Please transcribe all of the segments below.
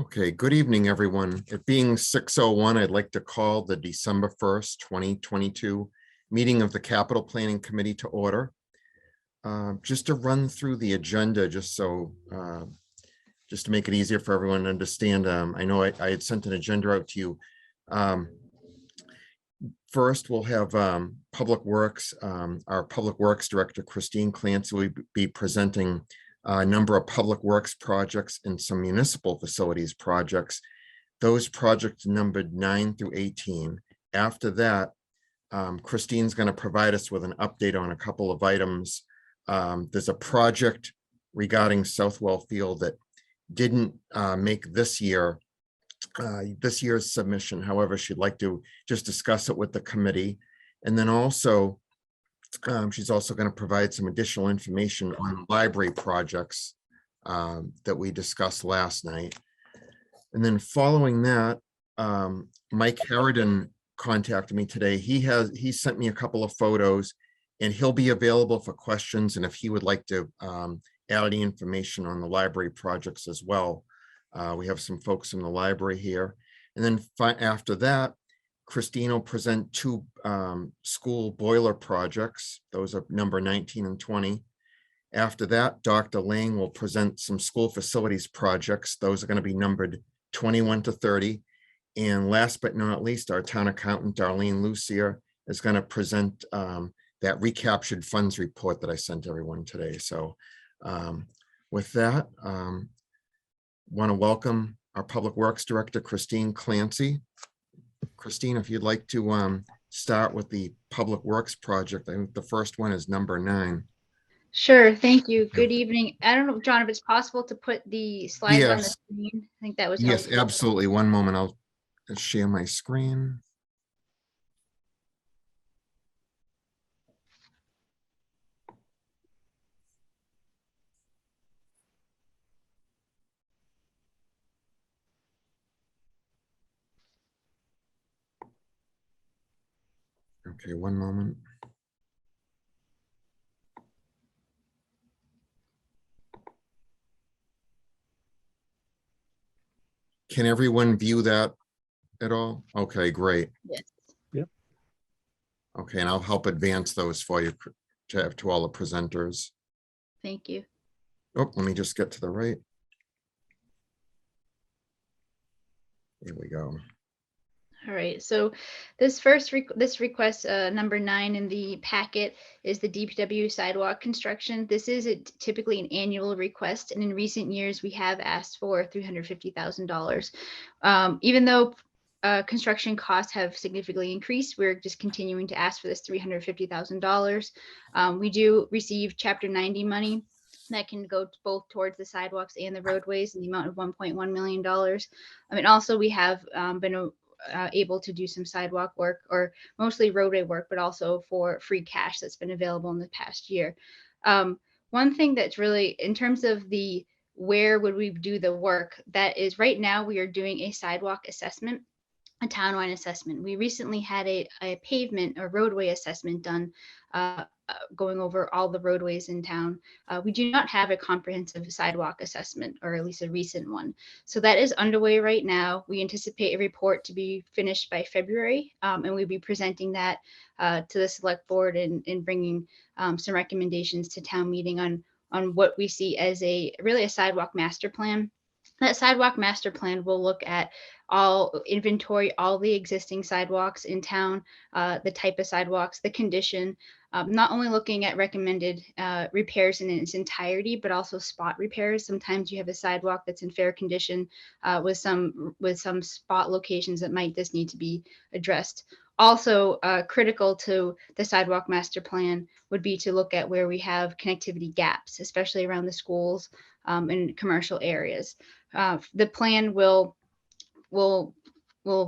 Okay, good evening, everyone. It being 6:01, I'd like to call the December 1st, 2022 meeting of the Capital Planning Committee to order. Just to run through the agenda, just to make it easier for everyone to understand. I know I had sent an agenda out to you. First, we'll have Public Works. Our Public Works Director, Christine Clancy, will be presenting a number of public works projects and some municipal facilities projects. Those projects numbered 9 through 18. After that, Christine's going to provide us with an update on a couple of items. There's a project regarding Southwell Field that didn't make this year's submission. However, she'd like to just discuss it with the committee. And then also, she's also going to provide some additional information on library projects that we discussed last night. And then following that, Mike Harridan contacted me today. He sent me a couple of photos, and he'll be available for questions. And if he would like to add any information on the library projects as well. We have some folks in the library here. And then after that, Christine will present two school boiler projects. Those are number 19 and 20. After that, Dr. Lang will present some school facilities projects. Those are going to be numbered 21 to 30. And last but not least, our town accountant, Darlene Lucier, is going to present that recaptured funds report that I sent everyone today. So with that, want to welcome our Public Works Director, Christine Clancy. Christine, if you'd like to start with the Public Works project. I think the first one is number 9. Sure, thank you. Good evening. I don't know, John, if it's possible to put the slides on the screen. I think that was helpful. Yes, absolutely. One moment, I'll share my screen. Okay, one moment. Can everyone view that at all? Okay, great. Yes. Yep. Okay, and I'll help advance those for you to all the presenters. Thank you. Oh, let me just get to the right. Here we go. All right, so this request, number 9 in the packet, is the DPW sidewalk construction. This is typically an annual request, and in recent years we have asked for $350,000. Even though construction costs have significantly increased, we're just continuing to ask for this $350,000. We do receive Chapter 90 money that can go both towards the sidewalks and the roadways in the amount of $1.1 million. And also we have been able to do some sidewalk work, or mostly roadway work, but also for free cash that's been available in the past year. One thing that's really, in terms of the where would we do the work, that is right now we are doing a sidewalk assessment, a townwide assessment. We recently had a pavement or roadway assessment done, going over all the roadways in town. We do not have a comprehensive sidewalk assessment, or at least a recent one. So that is underway right now. We anticipate a report to be finished by February, and we'll be presenting that to the select board and bringing some recommendations to town meeting on what we see as really a sidewalk master plan. That sidewalk master plan will look at inventory all the existing sidewalks in town, the type of sidewalks, the condition, not only looking at recommended repairs in its entirety, but also spot repairs. Sometimes you have a sidewalk that's in fair condition with some spot locations that might just need to be addressed. Also critical to the sidewalk master plan would be to look at where we have connectivity gaps, especially around the schools and commercial areas. The plan will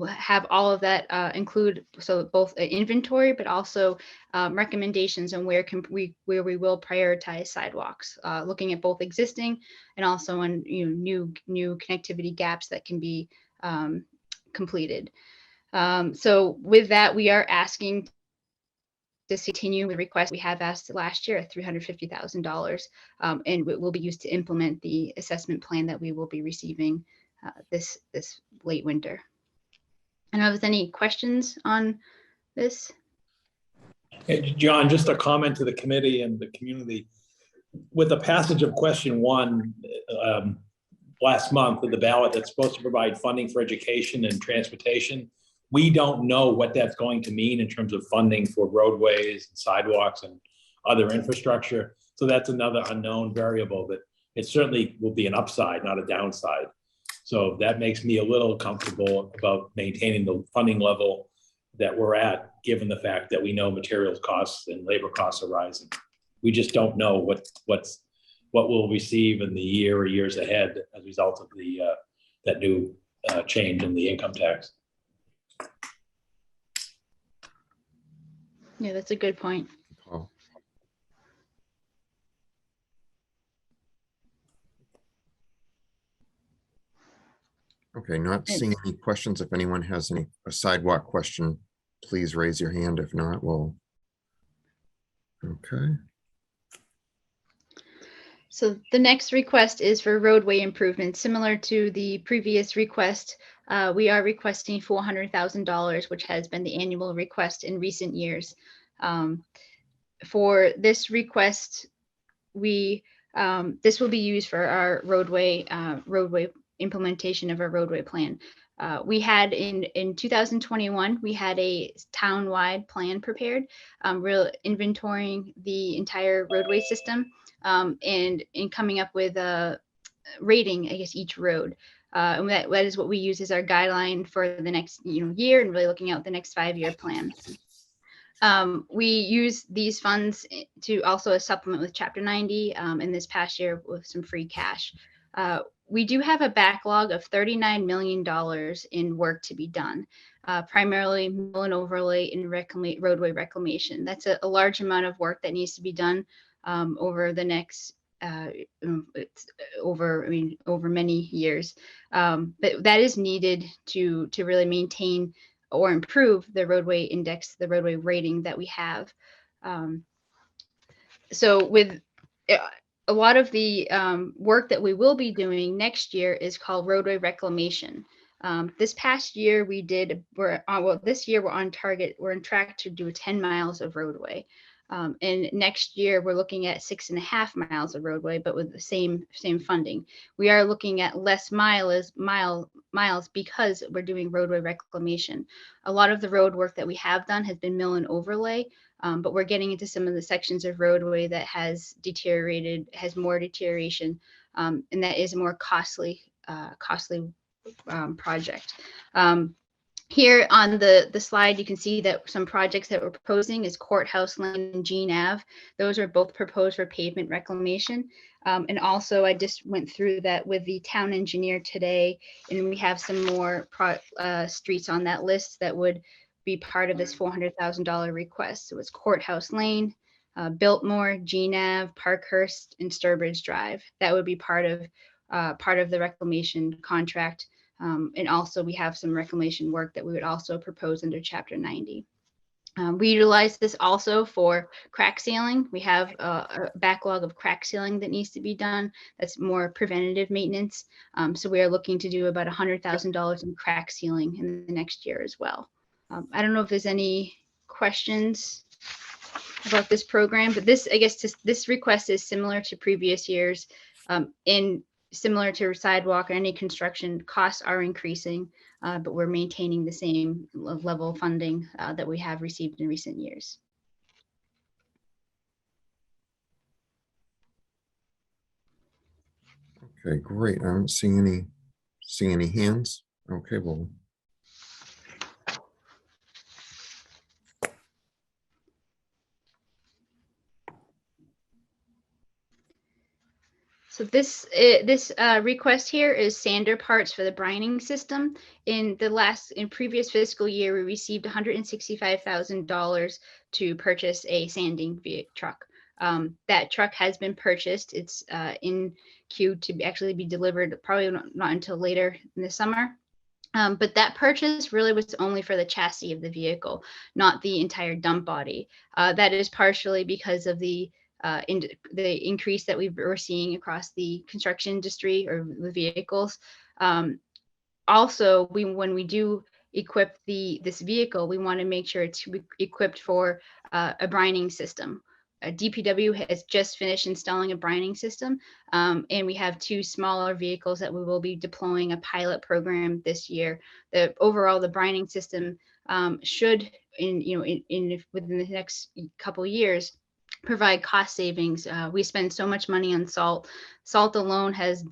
have all of that include, so both inventory, but also recommendations on where we will prioritize sidewalks, looking at both existing and also on new connectivity gaps that can be completed. So with that, we are asking to continue with the request we have asked last year at $350,000, and it will be used to implement the assessment plan that we will be receiving this late winter. I don't know if there's any questions on this. Hey, John, just a comment to the committee and the community. With the passage of question 1 last month of the ballot that's supposed to provide funding for education and transportation, we don't know what that's going to mean in terms of funding for roadways and sidewalks and other infrastructure. So that's another unknown variable, but it certainly will be an upside, not a downside. So that makes me a little comfortable about maintaining the funding level that we're at, given the fact that we know materials costs and labor costs are rising. We just don't know what we'll receive in the year or years ahead as a result of the that new change in the income tax. Yeah, that's a good point. Oh. Okay, not seeing any questions. If anyone has a sidewalk question, please raise your hand. If not, we'll. Okay. So the next request is for roadway improvements. Similar to the previous request, we are requesting $400,000, which has been the annual request in recent years. For this request, this will be used for our roadway implementation of our roadway plan. We had in 2021, we had a town-wide plan prepared, real inventorying the entire roadway system, and in coming up with a rating, I guess, each road. And that is what we use as our guideline for the next year, and really looking out the next 5-year plan. We use these funds to also supplement with Chapter 90 in this past year with some free cash. We do have a backlog of $39 million in work to be done, primarily mill and overlay and roadway reclamation. That's a large amount of work that needs to be done over the next over many years. But that is needed to really maintain or improve the roadway index, the roadway rating that we have. So with a lot of the work that we will be doing next year is called roadway reclamation. This past year this year we're on target. We're on track to do 10 miles of roadway. And next year we're looking at 6.5 miles of roadway, but with the same funding. We are looking at less miles because we're doing roadway reclamation. A lot of the road work that we have done has been mill and overlay, but we're getting into some of the sections of roadway that has more deterioration, and that is a more costly project. Here on the slide, you can see that some projects that we're proposing is Courthouse Lane and Jean Ave. Those are both proposed for pavement reclamation. And also, I just went through that with the town engineer today, and we have some more streets on that list that would be part of this $400,000 request. So it's Courthouse Lane, Biltmore, Jean Ave, Parkhurst, and Sturbridge Drive. That would be part of the reclamation contract. And also we have some reclamation work that we would also propose under Chapter 90. We utilize this also for crack sealing. We have a backlog of crack sealing that needs to be done. That's more preventative maintenance. So we are looking to do about $100,000 in crack sealing in the next year as well. I don't know if there's any questions about this program, but this request is similar to previous years. Similar to sidewalk or any construction, costs are increasing, but we're maintaining the same level of funding that we have received in recent years. Okay, great. I don't see any hands. Okay, well. So this request here is sander parts for the brining system. In previous fiscal year, we received $165,000 to purchase a sanding truck. That truck has been purchased. It's in queue to actually be delivered, probably not until later in the summer. But that purchase really was only for the chassis of the vehicle, not the entire dump body. That is partially because of the increase that we're seeing across the construction industry or the vehicles. also, when we do equip this vehicle, we want to make sure it's equipped for a brining system. DPW has just finished installing a brining system, and we have 2 smaller vehicles that we will be deploying a pilot program this year. The brining system should, within the next couple years, provide cost savings. We spend so much money on salt. Salt alone has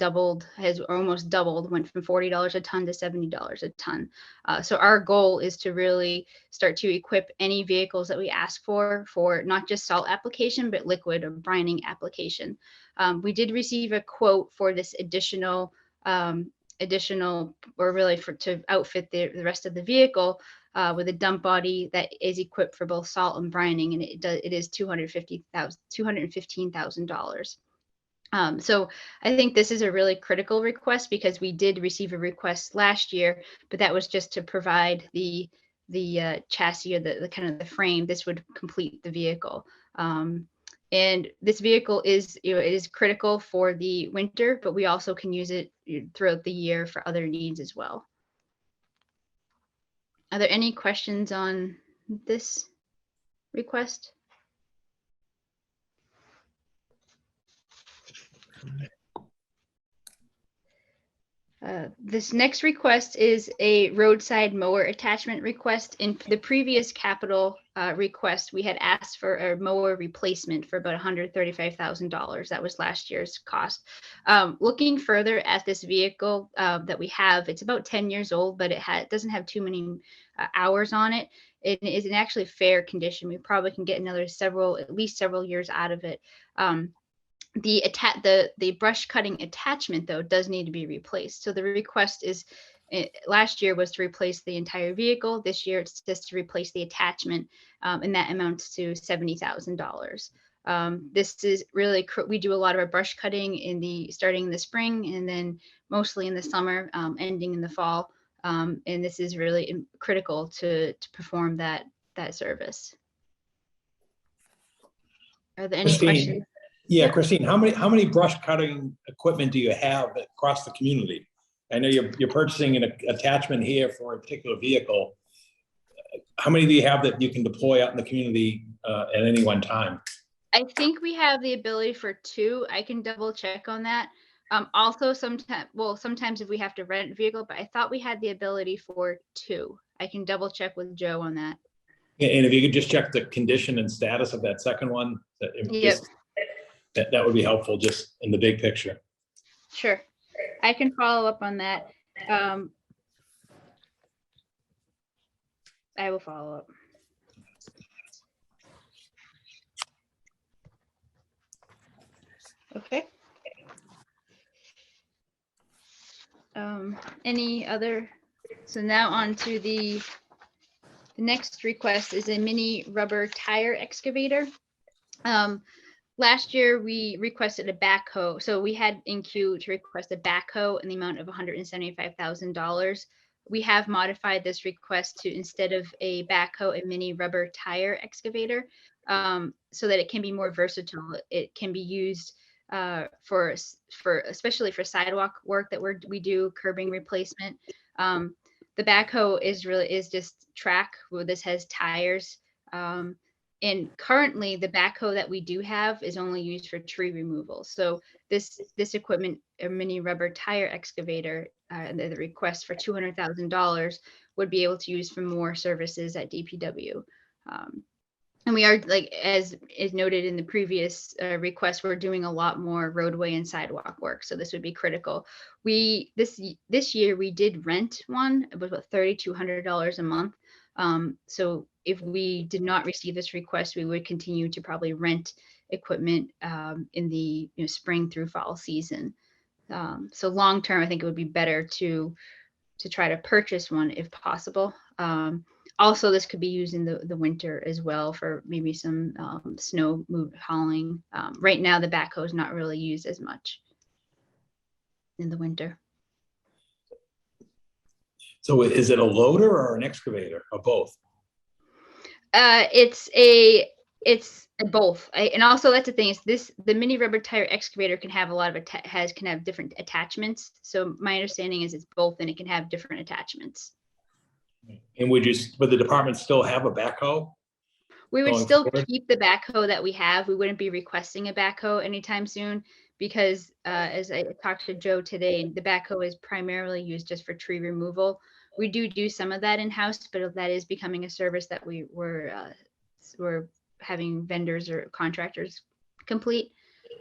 almost doubled, went from $40 a ton to $70 a ton. So our goal is to really start to equip any vehicles that we ask for not just salt application, but liquid or brining application. We did receive a quote for this additional, or really to outfit the rest of the vehicle with a dump body that is equipped for both salt and brining, and it is $215,000. So I think this is a really critical request, because we did receive a request last year, but that was just to provide the chassis, or the kind of the frame. This would complete the vehicle. And this vehicle is, it is critical for the winter, but we also can use it throughout the year for other needs as well. Are there any questions on this request? This next request is a roadside mower attachment request. In the previous capital request, we had asked for a mower replacement for about $135,000. That was last year's cost. Looking further at this vehicle that we have, it's about 10 years old, but it doesn't have too many hours on it. It is in actually fair condition. We probably can get at least several years out of it. The brush cutting attachment, though, does need to be replaced. So the request is, last year was to replace the entire vehicle. This year it's just to replace the attachment, and that amounts to $70,000. This is really, we do a lot of our brush cutting starting in the spring, and then mostly in the summer, ending in the fall. And this is really critical to perform that service. Are there any questions? Yeah, Christine, how many brush cutting equipment do you have across the community? I know you're purchasing an attachment here for a particular vehicle. How many do you have that you can deploy out in the community at any one time? I think we have the ability for 2. I can double check on that. Also, sometimes if we have to rent a vehicle, but I thought we had the ability for 2. I can double check with Joe on that. And if you could just check the condition and status of that second one, Yep. That would be helpful, just in the big picture. Sure. I can follow up on that. I will follow up. Okay. Any other? So now on to the next request is a mini rubber tire excavator. Last year we requested a backhoe. So we had in queue to request a backhoe in the amount of $175,000. We have modified this request to, instead of a backhoe, a mini rubber tire excavator, so that it can be more versatile. It can be used for especially for sidewalk work that we do, curbing replacement. The backhoe is just track. Well, this has tires. And currently the backhoe that we do have is only used for tree removal. So this equipment, a mini rubber tire excavator, the request for $200,000 would be able to use for more services at DPW. And we are, like, as is noted in the previous request, we're doing a lot more roadway and sidewalk work. So this would be critical. This year we did rent one. It was about $3,200 a month. So if we did not receive this request, we would continue to probably rent equipment in the spring through fall season. So long term, I think it would be better to try to purchase one if possible. Also, this could be used in the winter as well for maybe some snow hauling. Right now, the backhoe is not really used as much in the winter. So is it a loader or an excavator or both? It's a It's both. And also that's the thing is the mini rubber tire excavator can have a lot of can have different attachments. So my understanding is it's both, and it can have different attachments. And would the department still have a backhoe? We would Going still forward? keep the backhoe that we have. We wouldn't be requesting a backhoe anytime soon because as I talked to Joe today, the backhoe is primarily used just for tree removal. We do some of that in-house, but that is becoming a service that we're having vendors or contractors complete.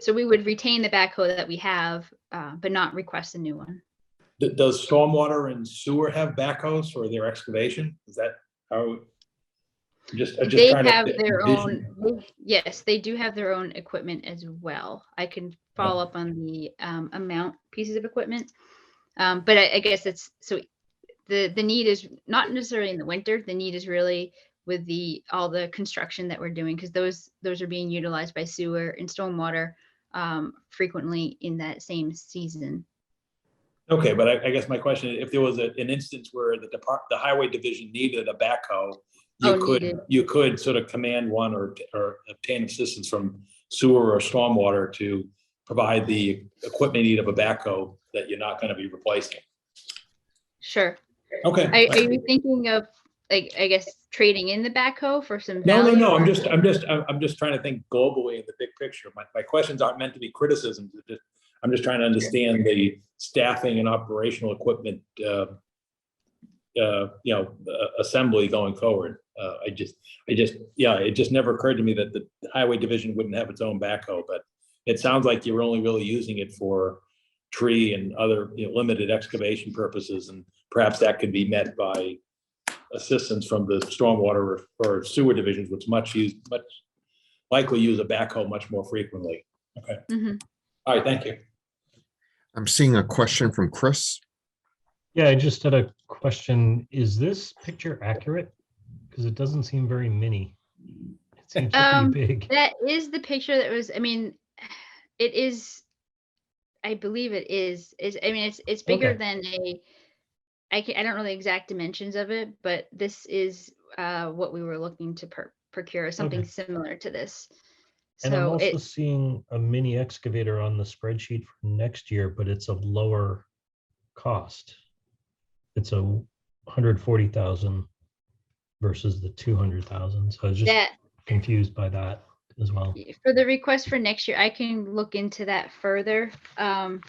So we would retain the backhoe that we have, but not request a new one. Does stormwater and sewer have backhoes for their excavation? Is that how? Just They trying to have their envision. own, yes, they do have their own equipment as well. I can follow up on the amount pieces of equipment. But I guess it's, so the need is not necessarily in the winter. The need is really with all the construction that we're doing, because those are being utilized by sewer and stormwater frequently in that same season. Okay, but I guess my question is, if there was an instance where the highway division needed a backhoe, you could sort of command one or obtain assistance from sewer or stormwater to provide the equipment need of a backhoe that you're not going to be replacing. Sure. Okay. Are you thinking of, like, I guess, trading in the backhoe for some No. value? I'm just trying to think globally in the big picture. My questions aren't meant to be criticisms. I'm just trying to understand the staffing and operational equipment, assembly going forward. It just never occurred to me that the highway division wouldn't have its own backhoe, but it sounds like you're only really using it for tree and other limited excavation purposes, and perhaps that could be met by assistance from the stormwater or sewer divisions, which much likely use a backhoe much more frequently. Okay. Mm-hmm. All right, thank you. I'm seeing a question from Chris. Yeah, I just had a question. Is this picture accurate? Because it doesn't seem very mini. It seems pretty big. That is the picture that was, I mean, it is, I believe it is, I mean, it's bigger Okay. than I don't know the exact dimensions of it, but this is what we were looking to procure, something Okay. similar to this. And I'm So also seeing a mini excavator on the spreadsheet for next year, but it's a lower cost. It's a 140,000 versus the 200,000. So I was just confused by that as well. For the request for next year, I can look into that further. That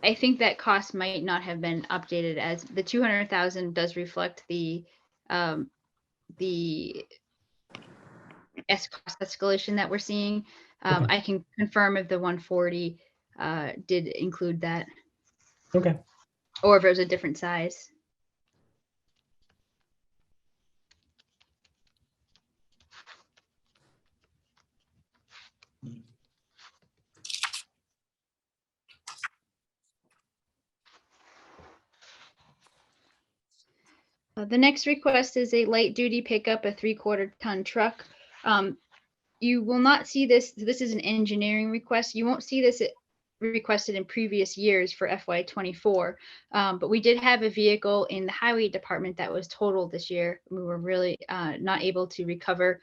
I think that cost might not have been updated, as the 200,000 does reflect the cost escalation that we're seeing. Okay. I can confirm if the 140 did include that. Okay. Or if it was a different size. The next request is a light duty pickup, a 3/4 ton truck. You will not see this. This is an engineering request. You won't see this requested in previous years for FY24. But we did have a vehicle in the highway department that was totaled this year. We were really not able to recover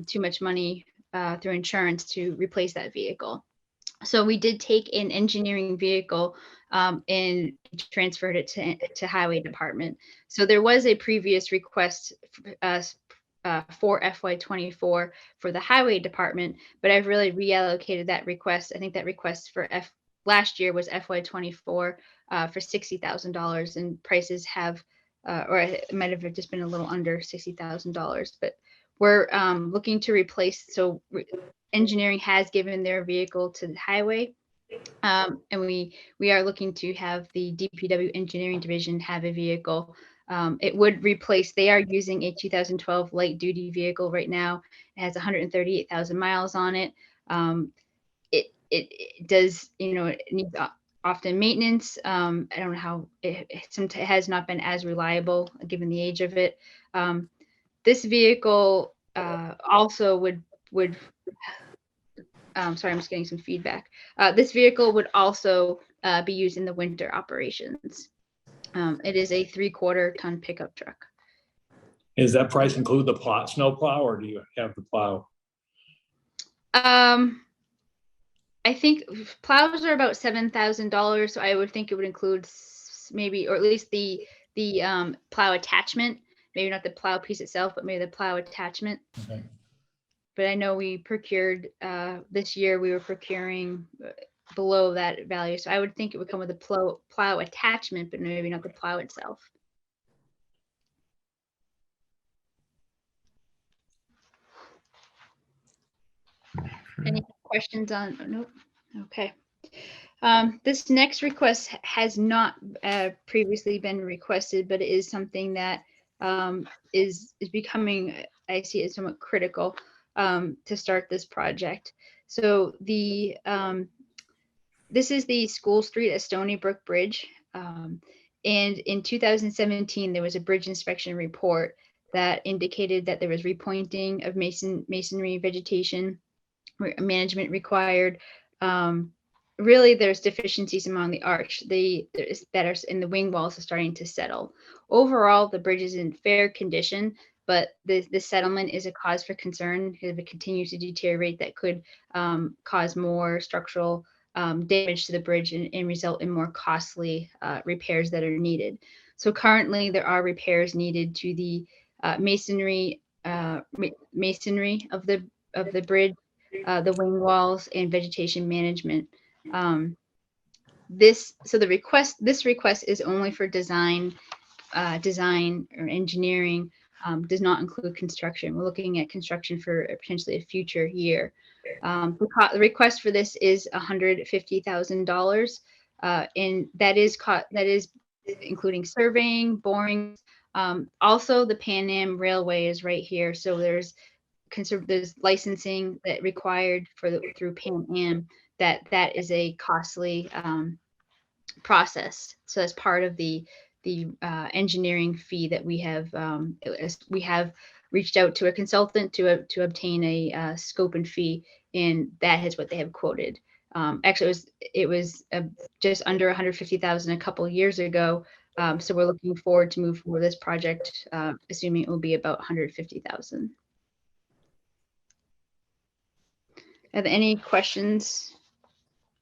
too much money through insurance to replace that vehicle. So we did take an engineering vehicle and transferred it to highway department. So there was a previous request for FY24 for the highway department, but I've really reallocated that request. I think that request for last year was FY24 for $60,000, and prices have, or it might have just been a little under $60,000, but we're looking to replace. So engineering has given their vehicle to the highway. And we are looking to have the DPW engineering division have a vehicle. It would replace, they are using a 2012 light duty vehicle right now. It has 138,000 miles on it. It does, it needs often maintenance. I don't know how it has not been as reliable given the age of it. This vehicle also would sorry, I'm just getting some feedback. This vehicle would also be used in the winter operations. It is a 3/4 ton pickup truck. Is that price include the plow, snow plow, or do you have the plow? I think plows are about $7,000, so I would think it would include maybe, or at least the plow attachment. Maybe not the plow piece itself, but maybe the plow attachment. Okay. But I know we procured this year. We were procuring below that value, so I would think it would come with a plow attachment, but maybe not the plow itself. Any questions on? Nope. Okay. This next request has not previously been requested, but it is something that is becoming, I see it somewhat critical to start this project. So this is the School Street at Stony Brook Bridge. And in 2017, there was a bridge inspection report that indicated that there was repointing of masonry vegetation management required. Really, there's deficiencies among the arch. That are in the wing walls are starting to settle. Overall, the bridge is in fair condition, but the settlement is a cause for concern. If it continues to deteriorate, that could cause more structural damage to the bridge and result in more costly repairs that are needed. So currently, there are repairs needed to the masonry of the bridge, the wing walls, and vegetation management. This request is only for design or engineering, does not include construction. We're looking at construction for potentially a future year. The request for this is $150,000, and that is including surveying, boring. Also, the Pan Am Railway is right here, so there's licensing that required through Pan Am. That is a costly process. So as part of the engineering fee that we have reached out to a consultant to obtain a scope and fee, and that is what they have quoted. Actually, it was just under 150,000 a couple of years ago. So we're looking forward to move forward this project, assuming it will be about 150,000. Are there any questions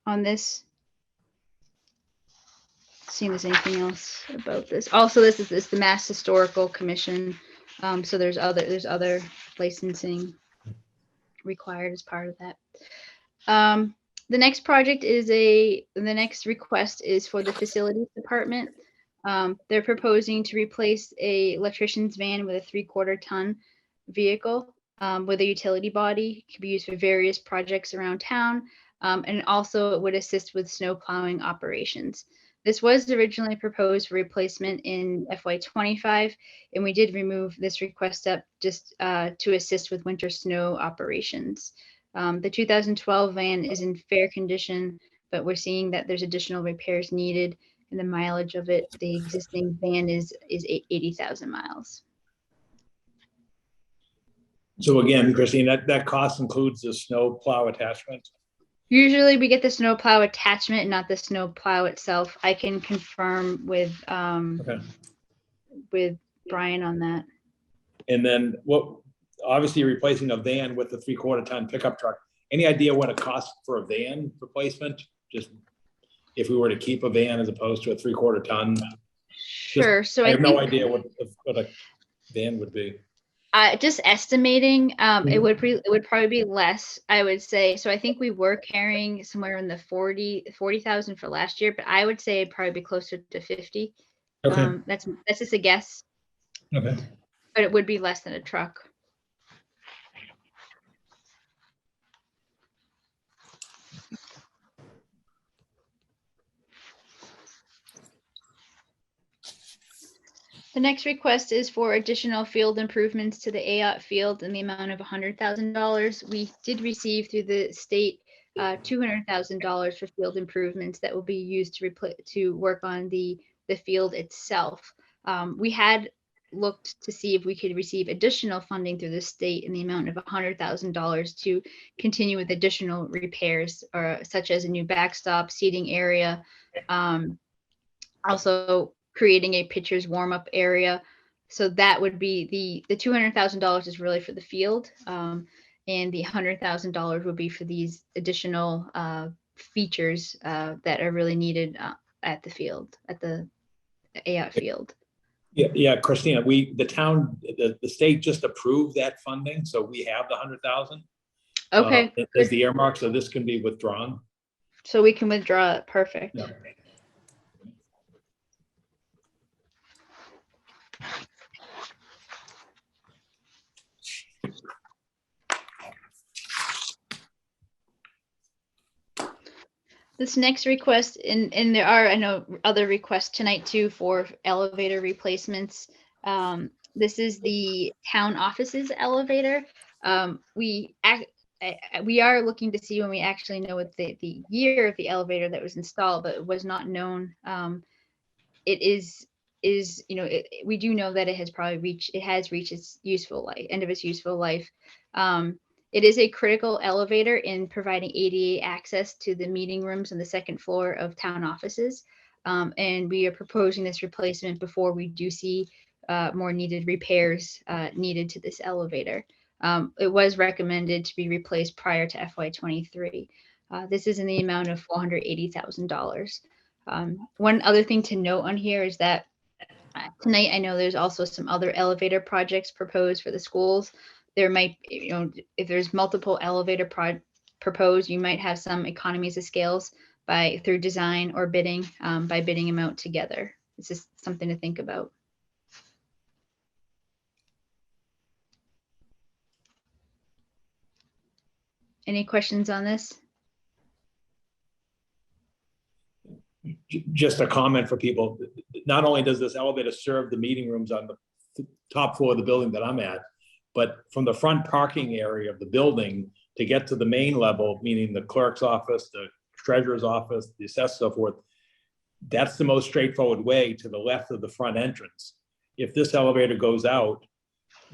on this? Seeing there's anything else about this. Also, this is the Mass Historical Commission. So there's other licensing required as part of that. The next project is the next request is for the facilities department. They're proposing to replace a electrician's van with a 3/4 ton vehicle with a utility body. It can be used for various projects around town, and also it would assist with snow plowing operations. This was originally proposed for replacement in FY25, and we did remove this request up just to assist with winter snow operations. The 2012 van is in fair condition, but we're seeing that there's additional repairs needed, and the mileage of it, the existing van is 80,000 miles. So again, Christine, that cost includes the snow plow attachment? Usually we get the snow plow attachment, not the snow plow itself. I can confirm with Brian on that. And then obviously you're replacing a van with the 3/4 ton pickup truck. Any idea what it costs for a van replacement? Just if we were to keep a van as opposed to a 3/4 ton? Sure. So I have no idea what a van would be. Just estimating, it would probably be less, I would say. So I think we were carrying somewhere in the 40,000 for last year, but I would say it'd probably be closer to 50. Okay. That's just a guess. Okay. But it would be less than a truck. The next request is for additional field improvements to the AOT field in the amount of $100,000. We did receive through the state $200,000 for field improvements that will be used to work on the field itself. We had looked to see if we could receive additional funding through the state in the amount of $100,000 to continue with additional repairs, such as a new backstop, seating area, also creating a pitcher's warm-up area, So that would be the $200,000 is really for the field. And the $100,000 would be for these additional features that are really needed at the field, at the AOT field. Yeah, Christina, the state just approved that funding, so we have the 100,000. Okay, As the earmark, so this can be withdrawn. so we can withdraw it. Perfect. Yeah. This next request, and there are, I know, other requests tonight too for elevator replacements. This is the town offices elevator. We are looking to see when we actually know what the year of the elevator that was installed, but it was not known. It is we do know that it has reached its useful life, end of its useful life. It is a critical elevator in providing ADA access to the meeting rooms on the second floor of town offices. And we are proposing this replacement before we do see more needed repairs needed to this elevator. It was recommended to be replaced prior to FY23. This is in the amount of $480,000. One other thing to note on here is that tonight, I know there's also some other elevator projects proposed for the schools. There might, if there's multiple elevator proposed, you might have some economies of scales through design or bidding, by bidding them out together. It's just something to think about. Any questions on this? Just a comment for people. Not only does this elevator serve the meeting rooms on the top floor of the building that I'm at, but from the front parking area of the building to get to the main level, meaning the clerk's office, the treasurer's office, the assessor, so forth, that's the most straightforward way to the left of the front entrance. If this elevator goes out,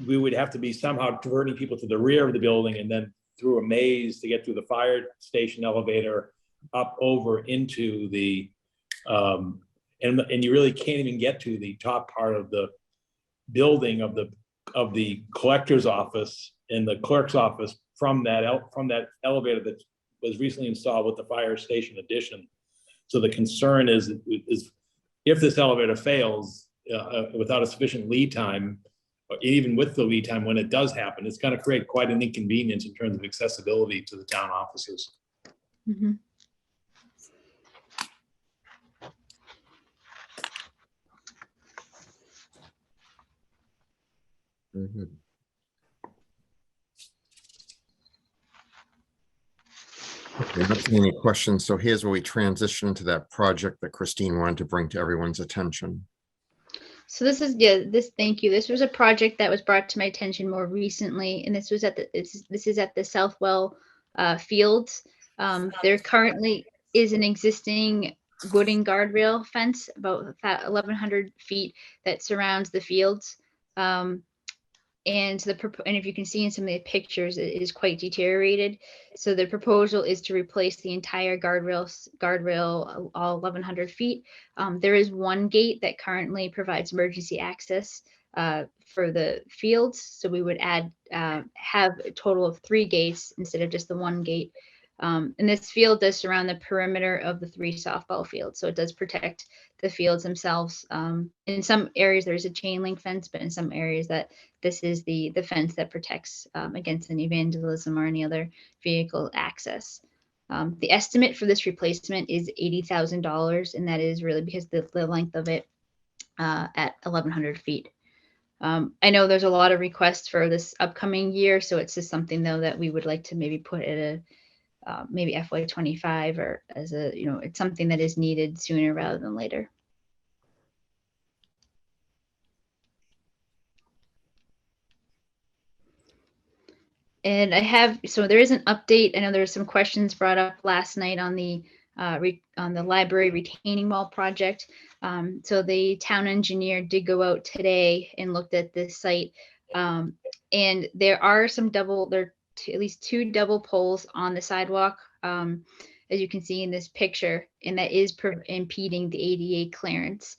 we would have to be somehow diverting people to the rear of the building and then through a maze to get through the fire station elevator up over into the, and you really can't even get to the top part of the building of the collector's office and the clerk's office from that elevator that was recently installed with the fire station addition. So the concern is if this elevator fails without a sufficient lead time, or even with the lead time when it does happen, it's going to create quite an inconvenience in terms of accessibility to the town offices. Mm-hmm. Very good. Okay, not seeing any questions. So here's where we transition to that project that Christine wanted to bring to everyone's attention. So this is, thank you. This was a project that was brought to my attention more recently, and this was at this is at the Southwell Fields. There currently is an existing wooden guardrail fence about 1,100 feet that surrounds the fields. And if you can see in some of the pictures, it is quite deteriorated. So the proposal is to replace the entire guardrail all 1,100 feet. There is one gate that currently provides emergency access for the fields. So we would have a total of 3 gates instead of just the one gate. And this field does surround the perimeter of the 3 softball fields. So it does protect the fields themselves. In some areas, there's a chain link fence, but in some areas this is the fence that protects against any vandalism or any other vehicle access. The estimate for this replacement is $80,000, and that is really because the length of it at 1,100 feet. I know there's a lot of requests for this upcoming year, so it's just something though that we would like to maybe put at a maybe FY25 or as a, it's something that is needed sooner rather than later. And so there is an update. I know there were some questions brought up last night on the library retaining wall project. So the town engineer did go out today and looked at this site. And there are at least 2 double poles on the sidewalk, as you can see in this picture, and that is impeding the ADA clearance.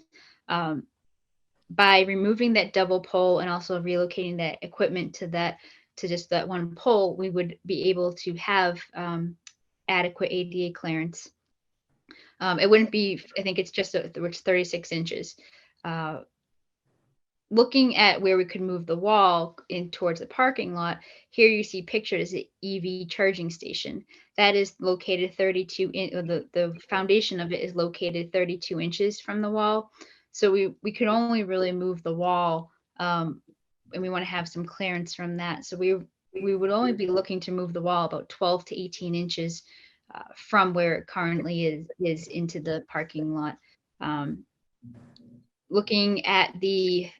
by removing that double pole and also relocating that equipment to just that one pole, we would be able to have adequate ADA clearance. It wouldn't be, I think it's just which 36 inches. Looking at where we could move the wall in towards the parking lot, here you see pictured as an EV charging station. That is located 32 in the foundation of it is located 32 inches from the wall. So we could only really move the wall, and we want to have some clearance from that. So we would only be looking to move the wall about 12 to 18 inches from where it currently is into the parking lot. Looking at the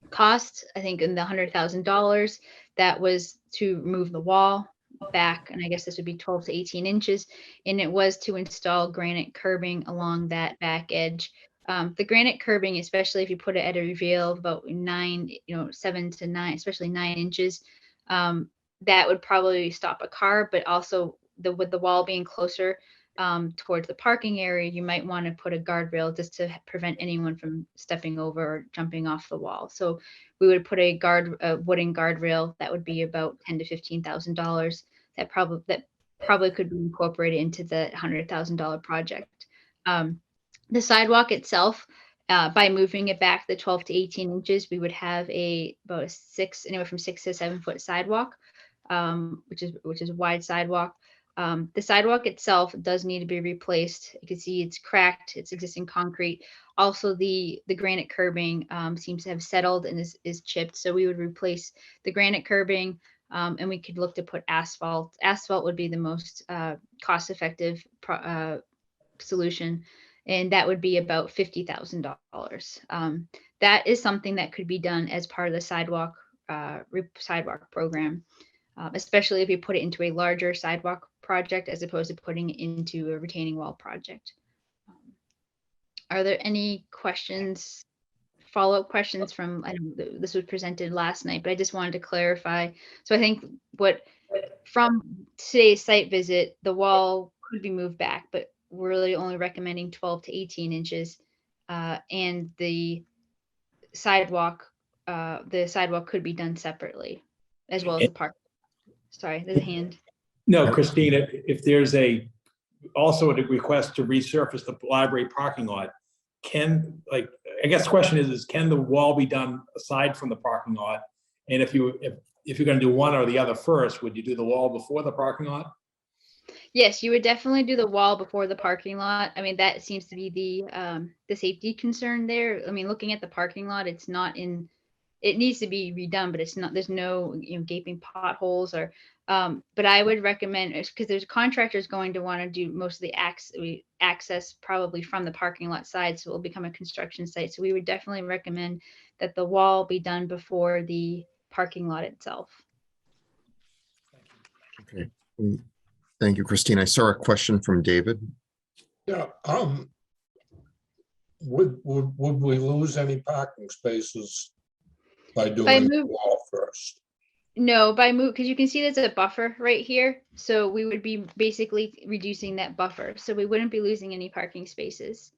cost, I think in the $100,000, that was to move the wall back, and I guess this would be 12 to 18 inches, and it was to install granite curbing along that back edge. The granite curbing, especially if you put it at a reveal of about 7 to 9, especially 9 inches, that would probably stop a car, but also with the wall being closer towards the parking area, you might want to put a guardrail just to prevent anyone from stepping over or jumping off the wall. So we would put a wooden guardrail that would be about $10,000 to $15,000. That probably could be incorporated into the $100,000 project. The sidewalk itself, by moving it back the 12 to 18 inches, we would have about anywhere from 6 to 7 foot sidewalk, which is a wide sidewalk. The sidewalk itself does need to be replaced. You can see it's cracked, it's existing concrete. Also, the granite curbing seems to have settled and is chipped. So we would replace the granite curbing, and we could look to put asphalt. Asphalt would be the most cost-effective solution, and that would be about $50,000. That is something that could be done as part of the sidewalk program. Especially if you put it into a larger sidewalk project as opposed to putting it into a retaining wall project. Are there any questions, follow-up questions from, I don't know, this was presented last night, but I just wanted to clarify. So I think from today's site visit, the wall could be moved back, but we're really only recommending 12 to 18 inches. And the sidewalk could be done separately, as well as the park. Sorry, there's a hand. No, Christina, if there's also a request to resurface the library parking lot, I guess the question is can the wall be done aside from the parking lot? And if you're going to do one or the other first, would you do the wall before the parking lot? Yes, you would definitely do the wall before the parking lot. I mean, that seems to be the safety concern there. I mean, looking at the parking lot, it's not in. It needs to be redone, but it's not. There's no gaping potholes or. But I would recommend, because there's contractors going to want to do most of the access probably from the parking lot side, so it will become a construction site. So we would definitely recommend that the wall be done before the parking lot itself. Okay. Thank you, Christine. I saw a question from David. Yeah. Would we lose any parking spaces by doing the wall first? No, because you can see there's a buffer right here. So we would be basically reducing that buffer. So we wouldn't be losing any parking spaces.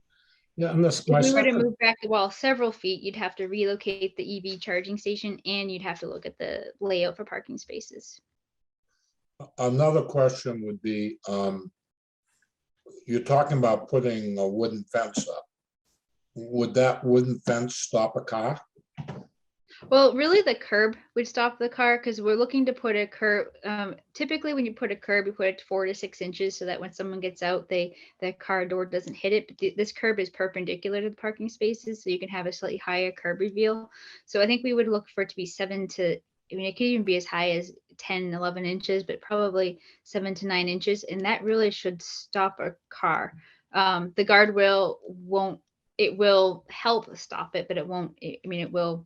Yeah, and if we were to move back the wall several feet, you'd have to relocate the EV charging station, and you'd have to look at the layout for parking spaces. Another question would be, you're talking about putting a wooden fence up. Would that wooden fence stop a car? Well, really the curb would stop the car, because we're looking to put a curb. Typically when you put a curb, you put it 4 to 6 inches so that when someone gets out, the car door doesn't hit it. But this curb is perpendicular to the parking spaces, so you can have a slightly higher curb reveal. So I think we would look for it to be 7 to, I mean, it could even be as high as 10, 11 inches, but probably 7 to 9 inches. And that really should stop a car. The guardrail won't, it will help stop it, but it won't, I mean, it will,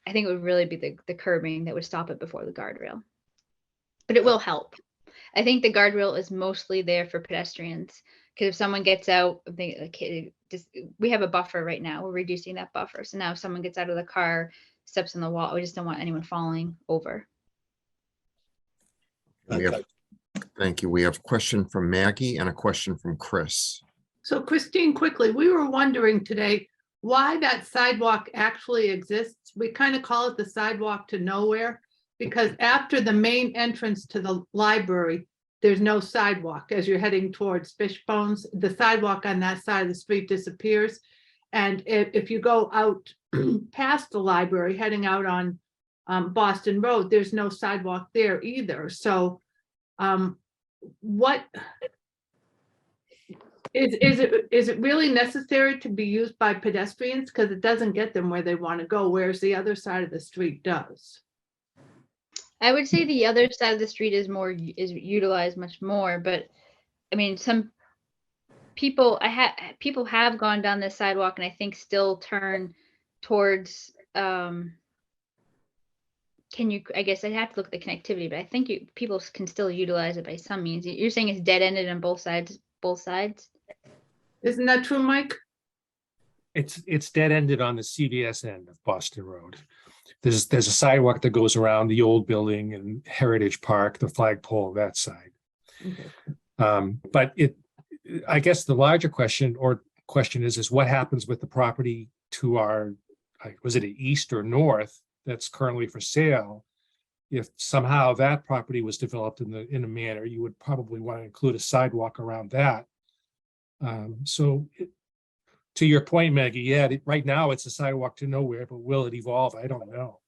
I think it would really be the curbing that would stop it before the guardrail, but it will help. I think the guardrail is mostly there for pedestrians, because if someone gets out, we have a buffer right now. We're reducing that buffer. So now if someone gets out of the car, steps on the wall, we just don't want anyone falling over. Thank you. We have a question from Maggie and a question from Chris. So Christine, quickly, we were wondering today, why that sidewalk actually exists. We kind of call it the sidewalk to nowhere, because after the main entrance to the library, there's no sidewalk as you're heading towards Fishbones. The sidewalk on that side of the street disappears. And if you go out past the library, heading out on Boston Road, there's no sidewalk there either. So what is it really necessary to be used by pedestrians? Because it doesn't get them where they want to go, whereas the other side of the street does. I would say the other side of the street is utilized much more, but I mean, some people people have gone down this sidewalk and I think still turn towards I guess I'd have to look at the connectivity, but I think people can still utilize it by some means. You're saying it's dead ended on both sides, Isn't that true, Mike? It's dead ended on the CVS end of Boston Road. There's a sidewalk that goes around the old building and Heritage Park, the flagpole, that side. Okay. But I guess the larger question is what happens with the property to our, was it east or north that's currently for sale? If somehow that property was developed in a manner, you would probably want to include a sidewalk around that. To your point, Maggie, yeah, right now it's a sidewalk to nowhere, but will it evolve? I don't know.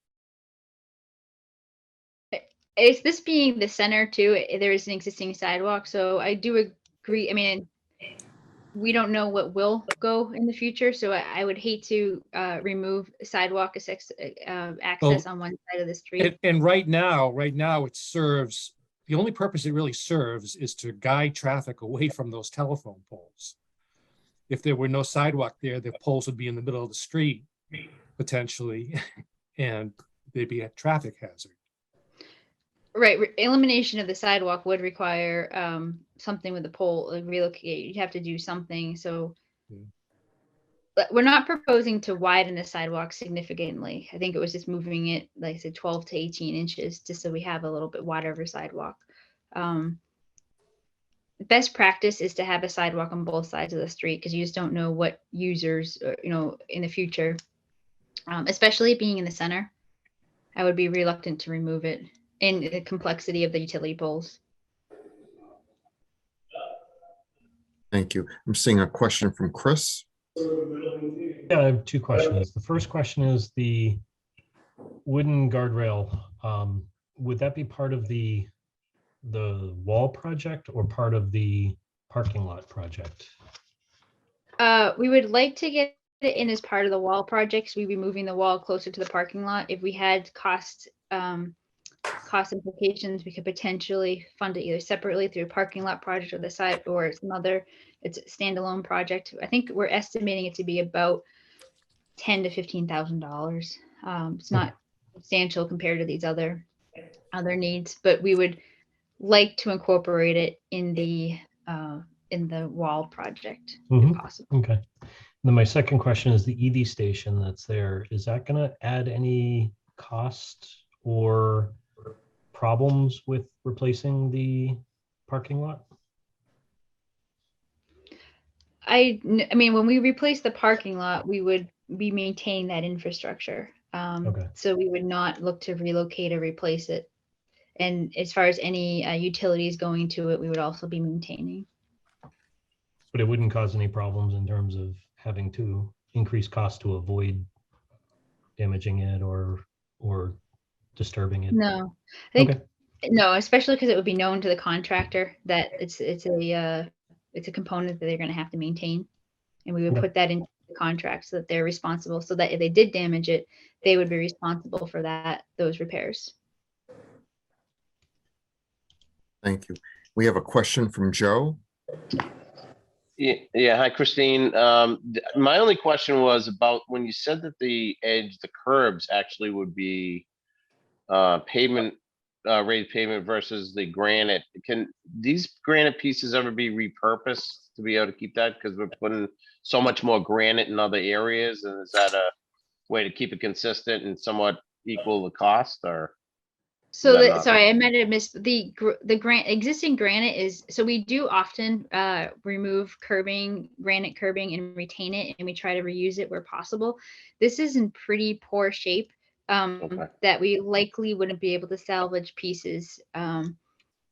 It's this being the center too. There is an existing sidewalk, so I do agree. I mean, we don't know what will go in the future, so I would hate to remove sidewalk access on one side of the street. And right now it serves, the only purpose it really serves is to guide traffic away from those telephone poles. If there were no sidewalk there, the poles would be in the middle of the street potentially, and they'd be a traffic hazard. Right, elimination of the sidewalk would require something with the pole, like relocate. You'd have to do something. So, but we're not proposing to widen the sidewalk significantly. I think it was just moving it, like I said, 12 to 18 inches, just so we have a little bit wider of a sidewalk. Best practice is to have a sidewalk on both sides of the street because you just don't know what users, in the future, especially being in the center. I would be reluctant to remove it in the complexity of the utility poles. Thank you. I'm seeing a question from Chris. Yeah, I have two questions. The first question is the wooden guardrail. Would that be part of the wall project or part of the parking lot project? We would like to get it in as part of the wall project. So we'd be moving the wall closer to the parking lot. If we had cost implications, we could potentially fund it either separately through a parking lot project or the side, or it's a standalone project. I think we're estimating it to be about $10,000 to $15,000. It's not substantial compared to these other needs, but we would like to incorporate it in the wall project if possible. Okay. And then my second question is the EV station that's there. Is that going to add any cost or problems with replacing the parking lot? I mean, when we replace the parking lot, we would be maintaining that infrastructure. Okay. So we would not look to relocate or replace it. And as far as any utilities going to it, we would also be maintaining. But it wouldn't cause any problems in terms of having to increase costs to avoid damaging it or disturbing it? No, I think no, especially because it would be known to the contractor that it's a component that they're going to have to maintain, and we would put that into the contract so that they're responsible. So that if they did damage it, they would be responsible for those repairs. Thank you. We have a question from Joe. Yeah. Hi, Christine. My only question was about when you said that the curbs actually would be pavement, raised pavement versus the granite. Can these granite pieces ever be repurposed to be able to keep that? Because we're putting so much more granite in other areas, and is that a way to keep it consistent and somewhat equal the cost, or? So that the, not- sorry, I might have missed the existing granite is, so we do often remove granite curbing and retain it, and we try to reuse it where possible. This is in pretty poor shape Okay. that we likely wouldn't be able to salvage pieces.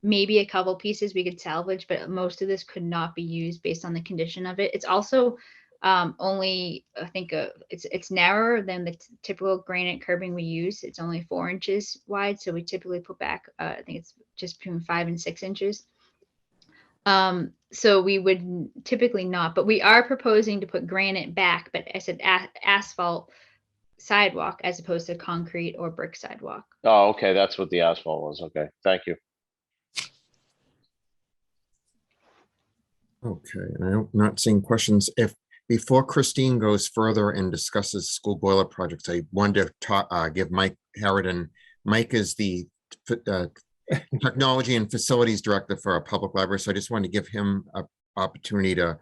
Maybe a couple pieces we could salvage, but most of this could not be used based on the condition of it. It's also only, I think, it's narrower than the typical granite curbing we use. It's only 4 inches wide, so we typically put back, I think it's just between 5 and 6 inches. So we would typically not, but we are proposing to put granite back, but I said asphalt sidewalk as opposed to concrete or brick sidewalk. Oh, okay, that's what the asphalt was. Okay, thank you. Okay, and I'm not seeing questions. Before Christine goes further and discusses school boiler projects, I wanted to talk, give Mike Harridan. Mike is the Technology and Facilities Director for our public library, so I just wanted to give him an opportunity to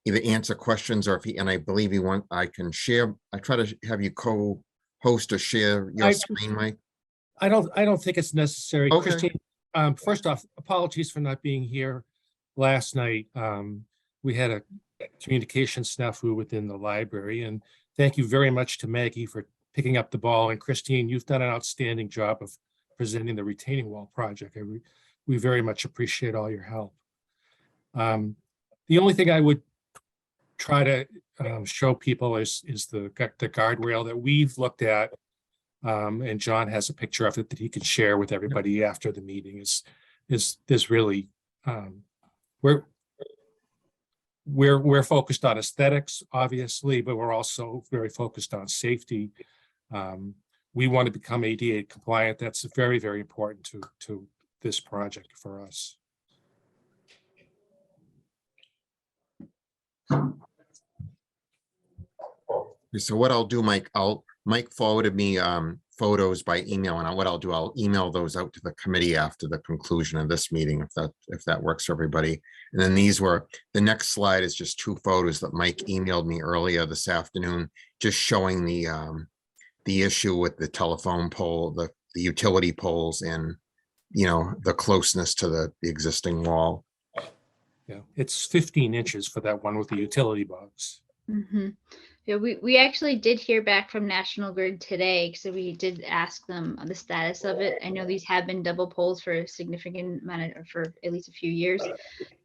either answer questions, or if he, and I believe I can share, I try to have you co-host or share your screen, Mike. I don't think it's necessary. Okay. Christine, first off, apologies for not being here last night. We had a communication snafu within the library, and thank you very much to Maggie for picking up the ball. And Christine, you've done an outstanding job of presenting the retaining wall project. We very much appreciate all your help. The only thing I would try to show people is the guardrail that we've looked at. And John has a picture of it that he can share with everybody after the meeting. Is really we're focused on aesthetics, obviously, but we're also very focused on safety. We want to become ADA compliant. That's very, very important to this project for us. So what I'll do, Mike, Mike forwarded me photos by email, and what I'll do, I'll email those out to the committee after the conclusion of this meeting, if that works for everybody. And then the next slide is just 2 photos that Mike emailed me earlier this afternoon, just showing the issue with the telephone pole, the utility poles, and the closeness to the existing wall. Yeah, it's 15 inches for that one with the utility box. Mm-hmm. Yeah, we actually did hear back from National Grid today, so we did ask them the status of it. I know these have been double poles for a significant amount for at least a few years.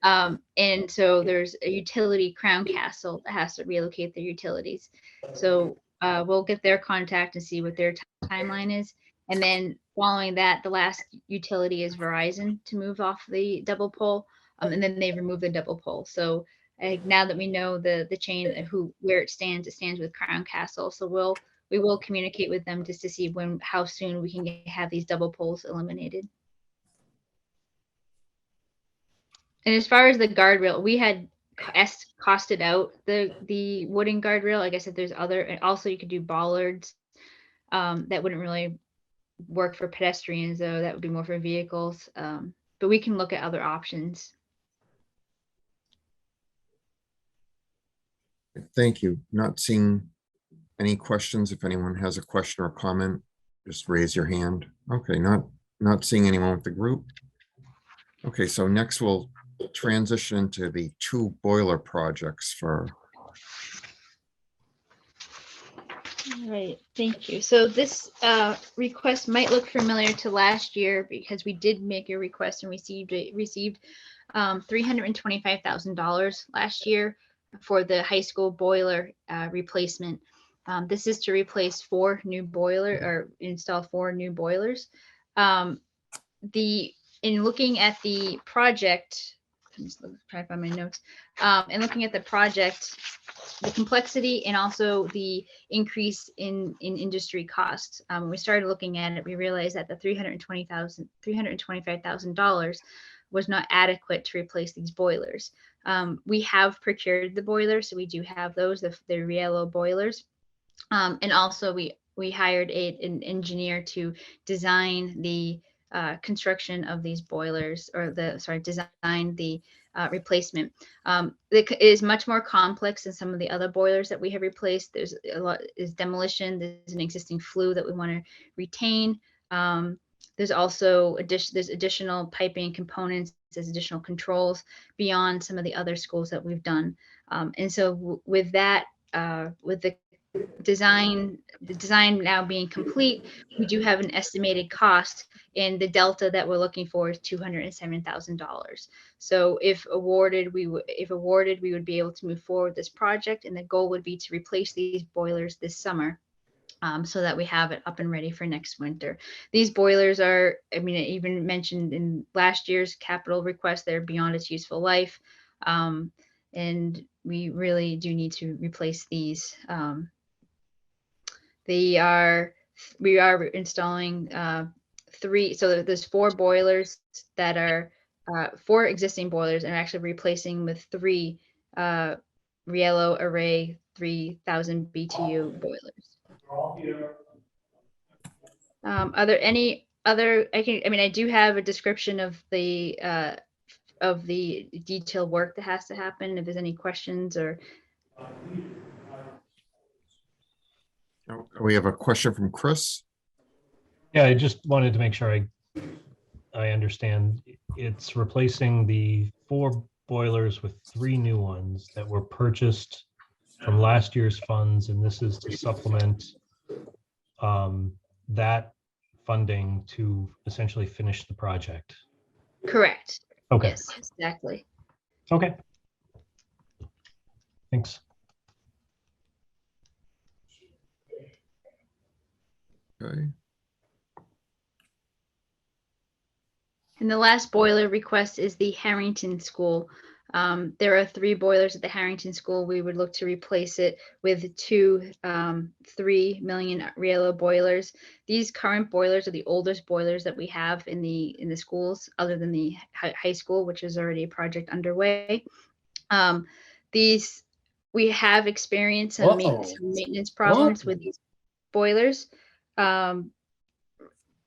And so there's a utility, Crown Castle, that has to relocate their utilities. So we'll get their contact and see what their timeline is. And then following that, the last utility is Verizon to move off the double pole. And then they remove the double pole. So now that we know the chain, where it stands with Crown Castle. So we will communicate with them just to see how soon we can have these double poles eliminated. And as far as the guardrail, we had costed out the wooden guardrail. Like I said, there's other, and also you could do bollards. That wouldn't really work for pedestrians, though. That would be more for vehicles. But we can look at other options. Thank you. Not seeing any questions. If anyone has a question or comment, just raise your hand. Okay, not seeing anyone with the group. Okay, so next we'll transition into the 2 boiler projects for. All right, thank you. So this request might look familiar to last year, because we did make a request and received $325,000 last year for the high school boiler replacement. This is to replace 4 new or install 4 new boilers. In looking at the project, I'm just trying to find my notes. And looking at the project, the complexity and also the increase in industry costs. When we started looking at it, we realized that the $325,000 was not adequate to replace these boilers. We have procured the boilers, so we do have those, the Riello boilers. And also we hired an engineer to design the construction of these boilers, or design the replacement. It is much more complex than some of the other boilers that we have replaced. There's a lot is demolition. There's an existing flue that we want to retain. There's also there's additional piping components, there's additional controls beyond some of the other schools that we've done. And so with that, with the design now being complete, we do have an estimated cost, and the delta that we're looking for is $207,000. So if awarded, we would be able to move forward this project, and the goal would be to replace these boilers this summer. So that we have it up and ready for next winter. These boilers are, I mean, I even mentioned in last year's capital request, they're beyond its useful life. And we really do need to replace these. We are installing 3, so there's 4 boilers that are 4 existing boilers, and actually replacing with 3 Riello Array 3000 BTU boilers. Are there any other, I do have a description of the detailed work that has to happen, if there's any questions or. We have a question from Chris. Yeah, I just wanted to make sure I understand. It's replacing the 4 boilers with 3 new ones that were purchased from last year's funds, and this is to supplement that funding to essentially finish the project. Correct. Okay. Yes, exactly. Okay. Thanks. Okay. And the last boiler request is the Harrington School. There are 3 boilers at the Harrington School. We would look to replace it with 2 3 million Riello boilers. These current boilers are the oldest boilers that we have in the schools, other than the high school, which is already a project underway. We have experienced some maintenance problems with these boilers.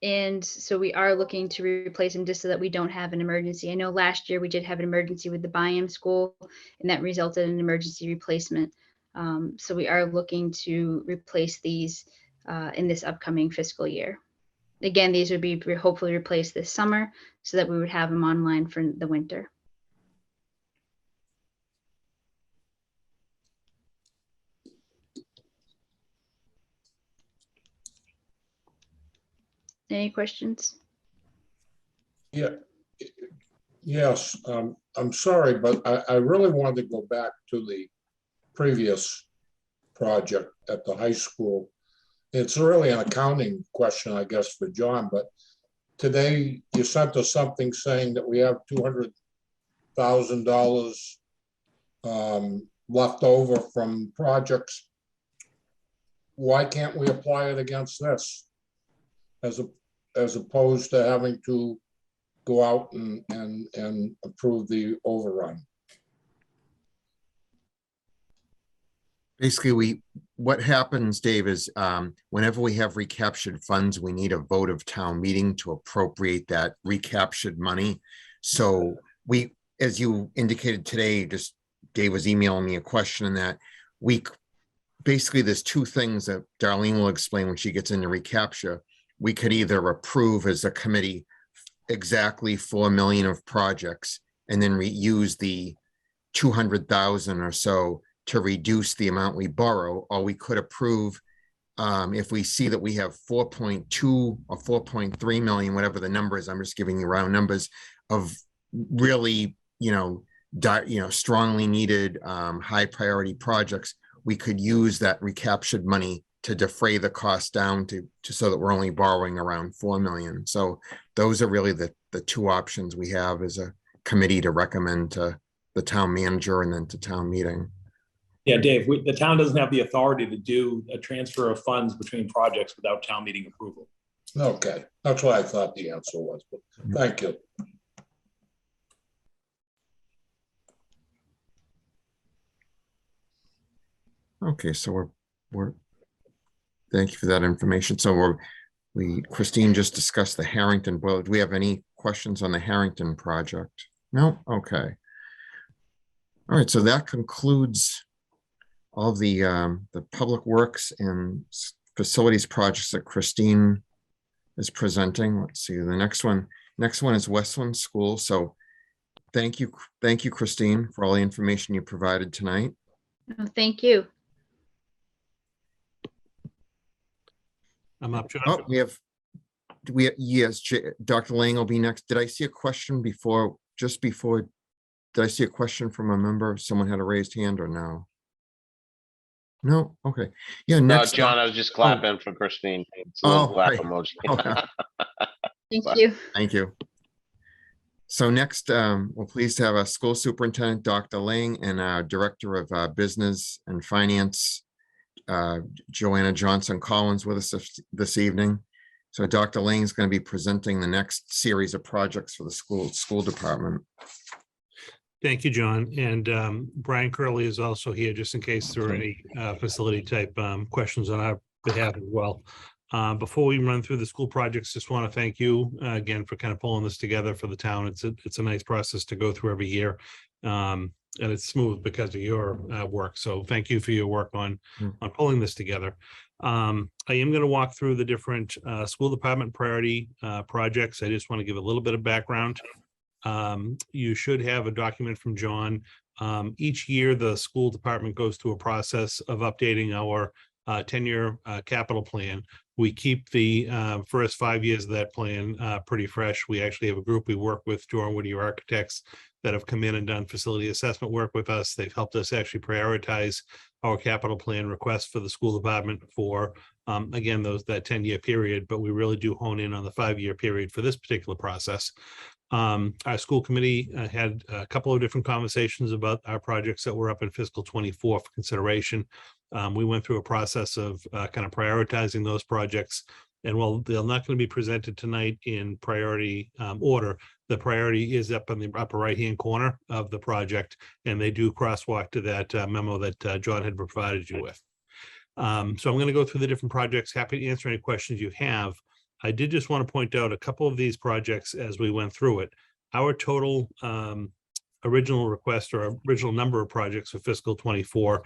And so we are looking to replace them just so that we don't have an emergency. I know last year we did have an emergency with the Byam school, and that resulted in an emergency replacement. So we are looking to replace these in this upcoming fiscal year. Again, these would be hopefully replaced this summer so that we would have them online for the winter. Any questions? Yeah, yes, I'm sorry, but I really wanted to go back to the previous project at the high school. It's really an accounting question, I guess, for John, but today you sent us something saying that we have $200,000 left over from projects. Why can't we apply it against this as opposed to having to go out and approve the overrun? Basically, what happens, Dave, is whenever we have recaptured funds, we need a vote of town meeting to appropriate that recaptured money. So we, as you indicated today, just Dave was emailing me a question in that basically there's 2 things that Darlene will explain when she gets into recapture. We could either approve as a committee exactly 4 million of projects and then reuse the 200,000 or so to reduce the amount we borrow, or we could approve if we see that we have 4.2 or 4.3 million, whatever the number is, I'm just giving you round numbers of really, strongly needed high priority projects. We could use that recaptured money to defray the cost down to so that we're only borrowing around 4 million. So those are really the 2 options we have as a committee to recommend to the town manager and then to town meeting. Yeah, Dave, the town doesn't have the authority to do a transfer of funds between projects without town meeting approval. Okay, that's what I thought the answer was, but thank you. Okay, so we're thank you for that information. So Christine just discussed the Harrington boiler. Do we have any questions on the Harrington project? No? Okay. All right, so that concludes all the public works and facilities projects that Christine is presenting. Let's see, the next one is Westland School. So thank you, Christine, for all the information you provided tonight. Oh, thank you. I'm up, John. Oh, yes, Dr. Lang will be next. Did I see a question before, did I see a question from a member? Someone had a raised hand or no? No, okay. Yeah, No, next. John, I was just clapping for Christine. It's a Oh, little clap right. emoji. Thank Sorry. you. Thank you. So next, we're pleased to have a school superintendent, Dr. Lang, and our director of business and finance, Joanna Johnson Collins, with us this evening. So Dr. Lang is going to be presenting the next series of projects for the school department. Thank you, John. And Brian Curley is also here just in case there are any facility type questions on our behalf as well. Before we run through the school projects, just want to thank you again for kind of pulling this together for the town. It's a nice process to go through every year. And it's smooth because of your work. So thank you for your work on pulling this together. I am going to walk through the different school department priority projects. I just want to give a little bit of background. You should have a document from John. Each year, the school department goes through a process of updating our 10-year capital plan. We keep the first 5 years of that plan pretty fresh. We actually have a group we work with, Joran Whittier Architects, that have come in and done facility assessment work with us. They've helped us actually prioritize our capital plan requests for the school department for, again, that 10-year period, but we really do hone in on the 5-year period for this particular process. Our school committee had a couple of different conversations about our projects that were up in fiscal 24 for consideration. We went through a process of kind of prioritizing those projects. And while they're not going to be presented tonight in priority order, the priority is up in the upper right-hand corner of the project, and they do crosswalk to that memo that John had provided you with. So I'm going to go through the different projects. Happy to answer any questions you have. I did just want to point out a couple of these projects as we went through it. Our total original request or original number of projects for fiscal 24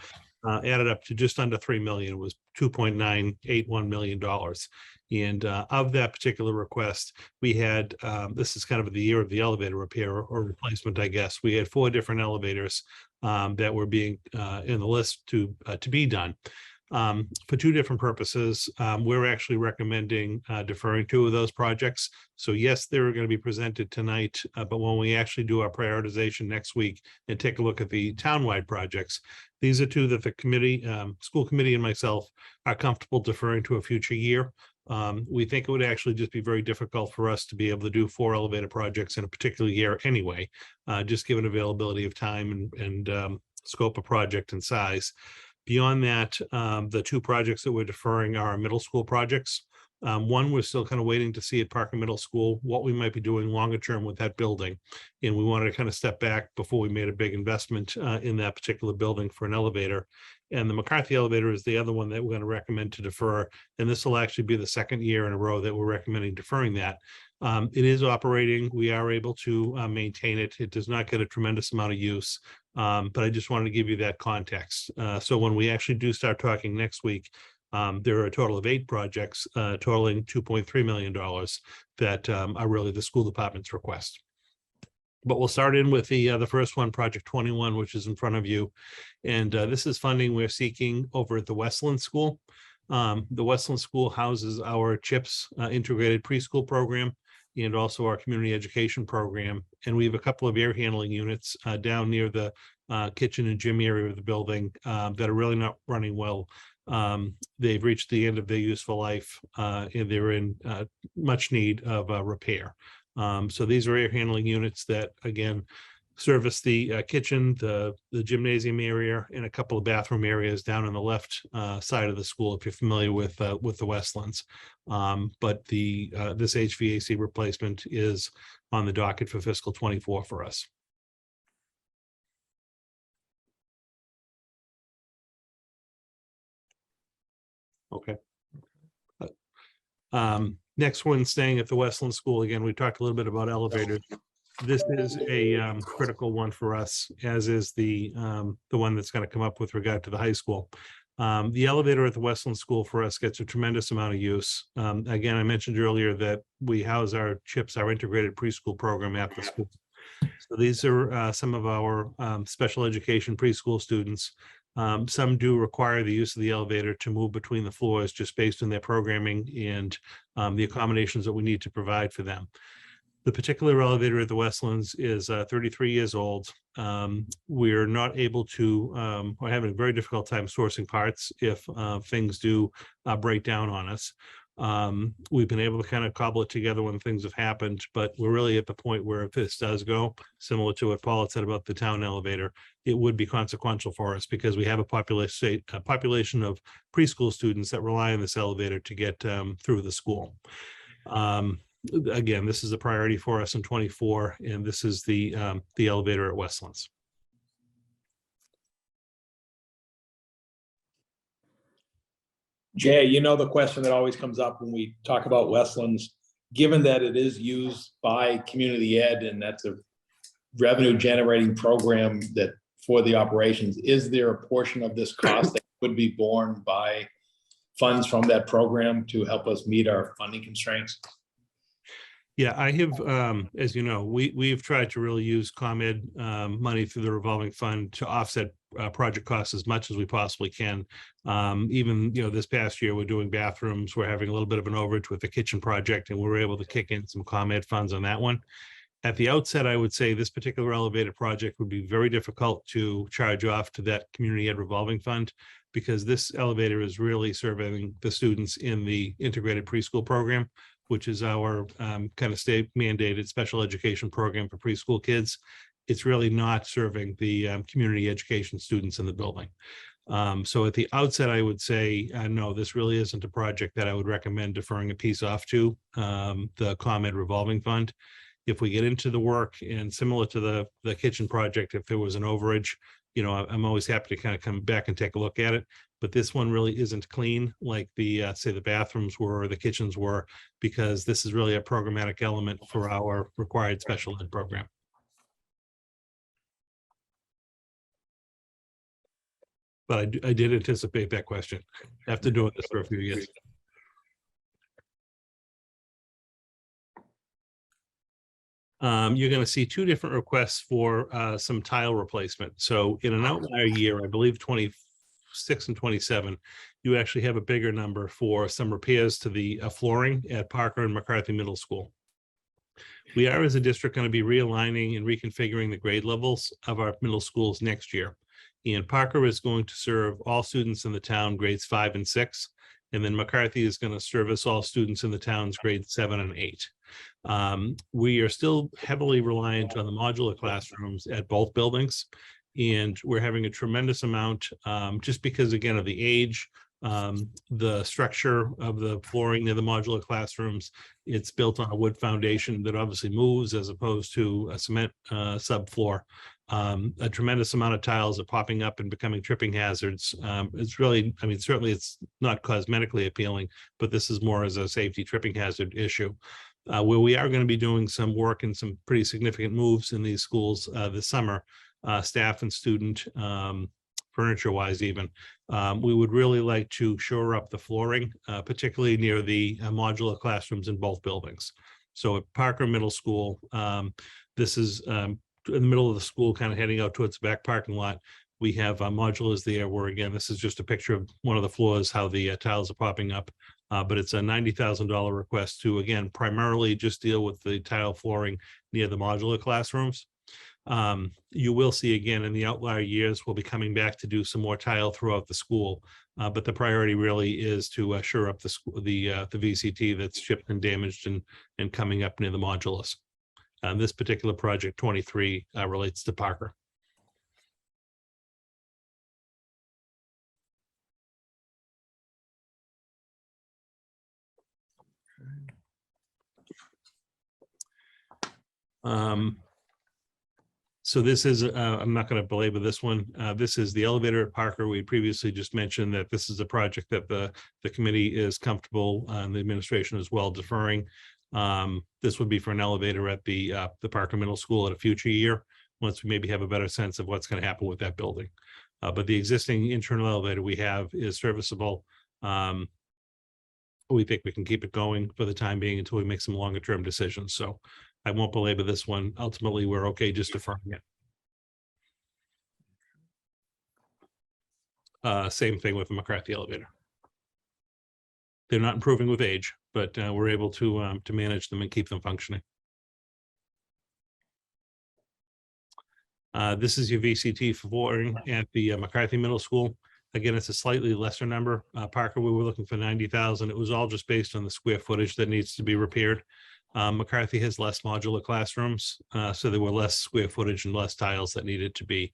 added up to just under 3 million. It was $2.981 million. And of that particular request, we had, this is kind of the year of the elevator repair or replacement, I guess. We had 4 different elevators that were being in the list to be done. For 2 different purposes. We're actually recommending deferring 2 of those projects. So yes, they're going to be presented tonight, but when we actually do our prioritization next week and take a look at the townwide projects, these are 2 that the committee, school committee and myself are comfortable deferring to a future year. We think it would actually just be very difficult for us to be able to do 4 elevator projects in a particular year anyway, just given availability of time and scope of project and size. Beyond that, the 2 projects that we're deferring are our middle school projects. One, we're still kind of waiting to see at Parker Middle School what we might be doing longer term with that building. And we wanted to kind of step back before we made a big investment in that particular building for an elevator. And the McCarthy elevator is the other one that we're going to recommend to defer. And this will actually be the 2nd year in a row that we're recommending deferring that. It is operating. We are able to maintain it. It does not get a tremendous amount of use. But I just wanted to give you that context. So when we actually do start talking next week, there are a total of 8 projects totaling $2.3 million that are really the school department's request. But we'll start in with the first one, Project 21, which is in front of you. And this is funding we're seeking over at the Westland School. The Westland School houses our CHIPS integrated preschool program and also our community education program. And we have a couple of air handling units down near the kitchen and gym area of the building that are really not running well. They've reached the end of their useful life and they're in much need of repair. So these are air handling units that, again, service the kitchen, the gymnasium area, and a couple of bathroom areas down on the left side of the school, if you're familiar with the Westlands. But this HVAC replacement is on the docket for fiscal 24 for us. Okay. Next one, staying at the Westland School. Again, we talked a little bit about elevators. This is a critical one for us, as is the one that's going to come up with regard to the high school. The elevator at the Westland School for us gets a tremendous amount of use. Again, I mentioned earlier that we house our CHIPS, our integrated preschool program at the school. So these are some of our special education preschool students. Some do require the use of the elevator to move between the floors just based on their programming and the accommodations that we need to provide for them. The particular elevator at the Westlands is 33 years old. We're not able to, we're having a very difficult time sourcing parts if things do break down on us. We've been able to kind of cobble it together when things have happened, but we're really at the point where if this does go, similar to what Paul had said about the town elevator, it would be consequential for us because we have a population of preschool students that rely on this elevator to get through the school. Again, this is a priority for us in 24, and this is the elevator at Westlands. Jay, you know the question that always comes up when we talk about Westlands, given that it is used by community ed and that's a revenue generating program that for the operations, is there a portion of this cost that would be borne by funds from that program to help us meet our funding constraints? Yeah, I have, as you know, we've tried to really use ComEd money through the revolving fund to offset project costs as much as we possibly can. Even, this past year, we're doing bathrooms. We're having a little bit of an overage with the kitchen project, and we were able to kick in some ComEd funds on that one. At the outset, I would say this particular elevator project would be very difficult to charge off to that community ed revolving fund because this elevator is really serving the students in the integrated preschool program, which is our kind of state mandated special education program for preschool kids. It's really not serving the community education students in the building. So at the outset, I would say, no, this really isn't a project that I would recommend deferring a piece off to the ComEd revolving fund. If we get into the work and similar to the kitchen project, if there was an overage, I'm always happy to kind of come back and take a look at it. But this one really isn't clean like the, say the bathrooms were or the kitchens were, because this is really a programmatic element for our required special ed program. But I did anticipate that question after doing this for a few years. You're going to see two different requests for some tile replacement. So in an outlier year, I believe 26 and 27, you actually have a bigger number for some repairs to the flooring at Parker and McCarthy Middle School. We are, as a district, going to be realigning and reconfiguring the grade levels of our middle schools next year. And Parker is going to serve all students in the town grades 5 and 6. And then McCarthy is going to service all students in the town's grades 7 and 8. We are still heavily reliant on the modular classrooms at both buildings. And we're having a tremendous amount, just because, again, of the age, the structure of the flooring near the modular classrooms. It's built on a wood foundation that obviously moves as opposed to a cement subfloor. A tremendous amount of tiles are popping up and becoming tripping hazards. It's really, certainly it's not cosmetically appealing, but this is more as a safety tripping hazard issue. Where we are going to be doing some work and some pretty significant moves in these schools this summer, staff and student, furniture wise even, we would really like to shore up the flooring, particularly near the modular classrooms in both buildings. So at Parker Middle School, this is in the middle of the school, kind of heading out towards the back parking lot. We have modulars there where, again, this is just a picture of one of the floors, how the tiles are popping up. But it's a $90,000 request to, again, primarily just deal with the tile flooring near the modular classrooms. You will see, again, in the outlier years, we'll be coming back to do some more tile throughout the school. But the priority really is to shore up the VCT that's chipped and damaged and coming up near the modulars. This particular project, 23, relates to Parker. So this is, I'm not going to belabor this one. This is the elevator at Parker. We previously just mentioned that this is a project that the committee is comfortable, the administration as well, deferring. This would be for an elevator at the Parker Middle School at a future year, once we maybe have a better sense of what's going to happen with that building. But the existing internal elevator we have is serviceable. We think we can keep it going for the time being until we make some longer term decisions. So I won't belabor this one. Ultimately, we're okay just deferring it. Same thing with the McCarthy elevator. They're not improving with age, but we're able to manage them and keep them functioning. This is your VCT for flooring at the McCarthy Middle School. Again, it's a slightly lesser number. Parker, we were looking for 90,000. It was all just based on the square footage that needs to be repaired. McCarthy has less modular classrooms, so there were less square footage and less tiles that needed to be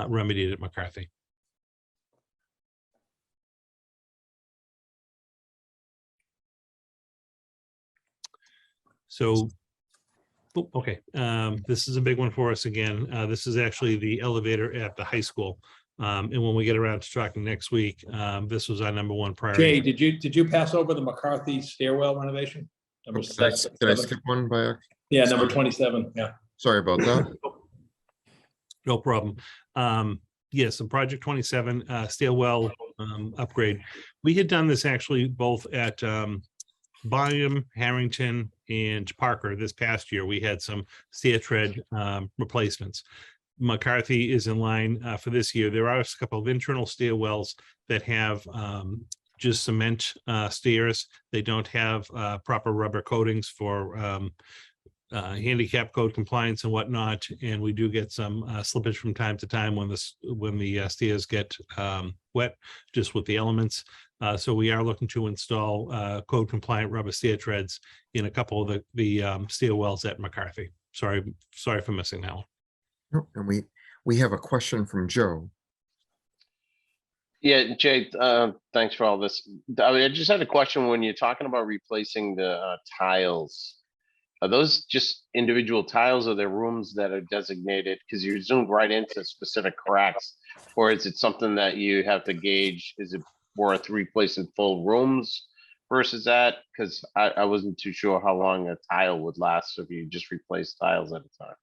remedied at McCarthy. So, oh, okay, this is a big one for us again. This is actually the elevator at the high school. And when we get around to talking next week, this was our #1 priority. Jay, did you pass over the McCarthy stairwell renovation? Number Did I seven. skip one by accident? Yeah, number 27, yeah. Sorry about that. No problem. Yes, so project 27, stairwell upgrade. We had done this actually both at Byam, Harrington, and Parker this past year. We had some stair tread replacements. McCarthy is in line for this year. There are a couple of internal stairwells that have just cement stairs. They don't have proper rubber coatings for handicap code compliance and whatnot. And we do get some slippage from time to time when the stairs get wet, just with the elements. So we are looking to install code compliant rubber stair treads in a couple of the stairwells at McCarthy. Sorry for missing that one. And we have a question from Joe. Yeah, Jay, thanks for all this. I just had a question. When you're talking about replacing the tiles, are those just individual tiles, or there rooms that are designated? Because you zoomed right into specific cracks, or is it something that you have to gauge? Is it worth replacing full rooms versus that? Because I wasn't too sure how long a tile would last if you just replace tiles at a time.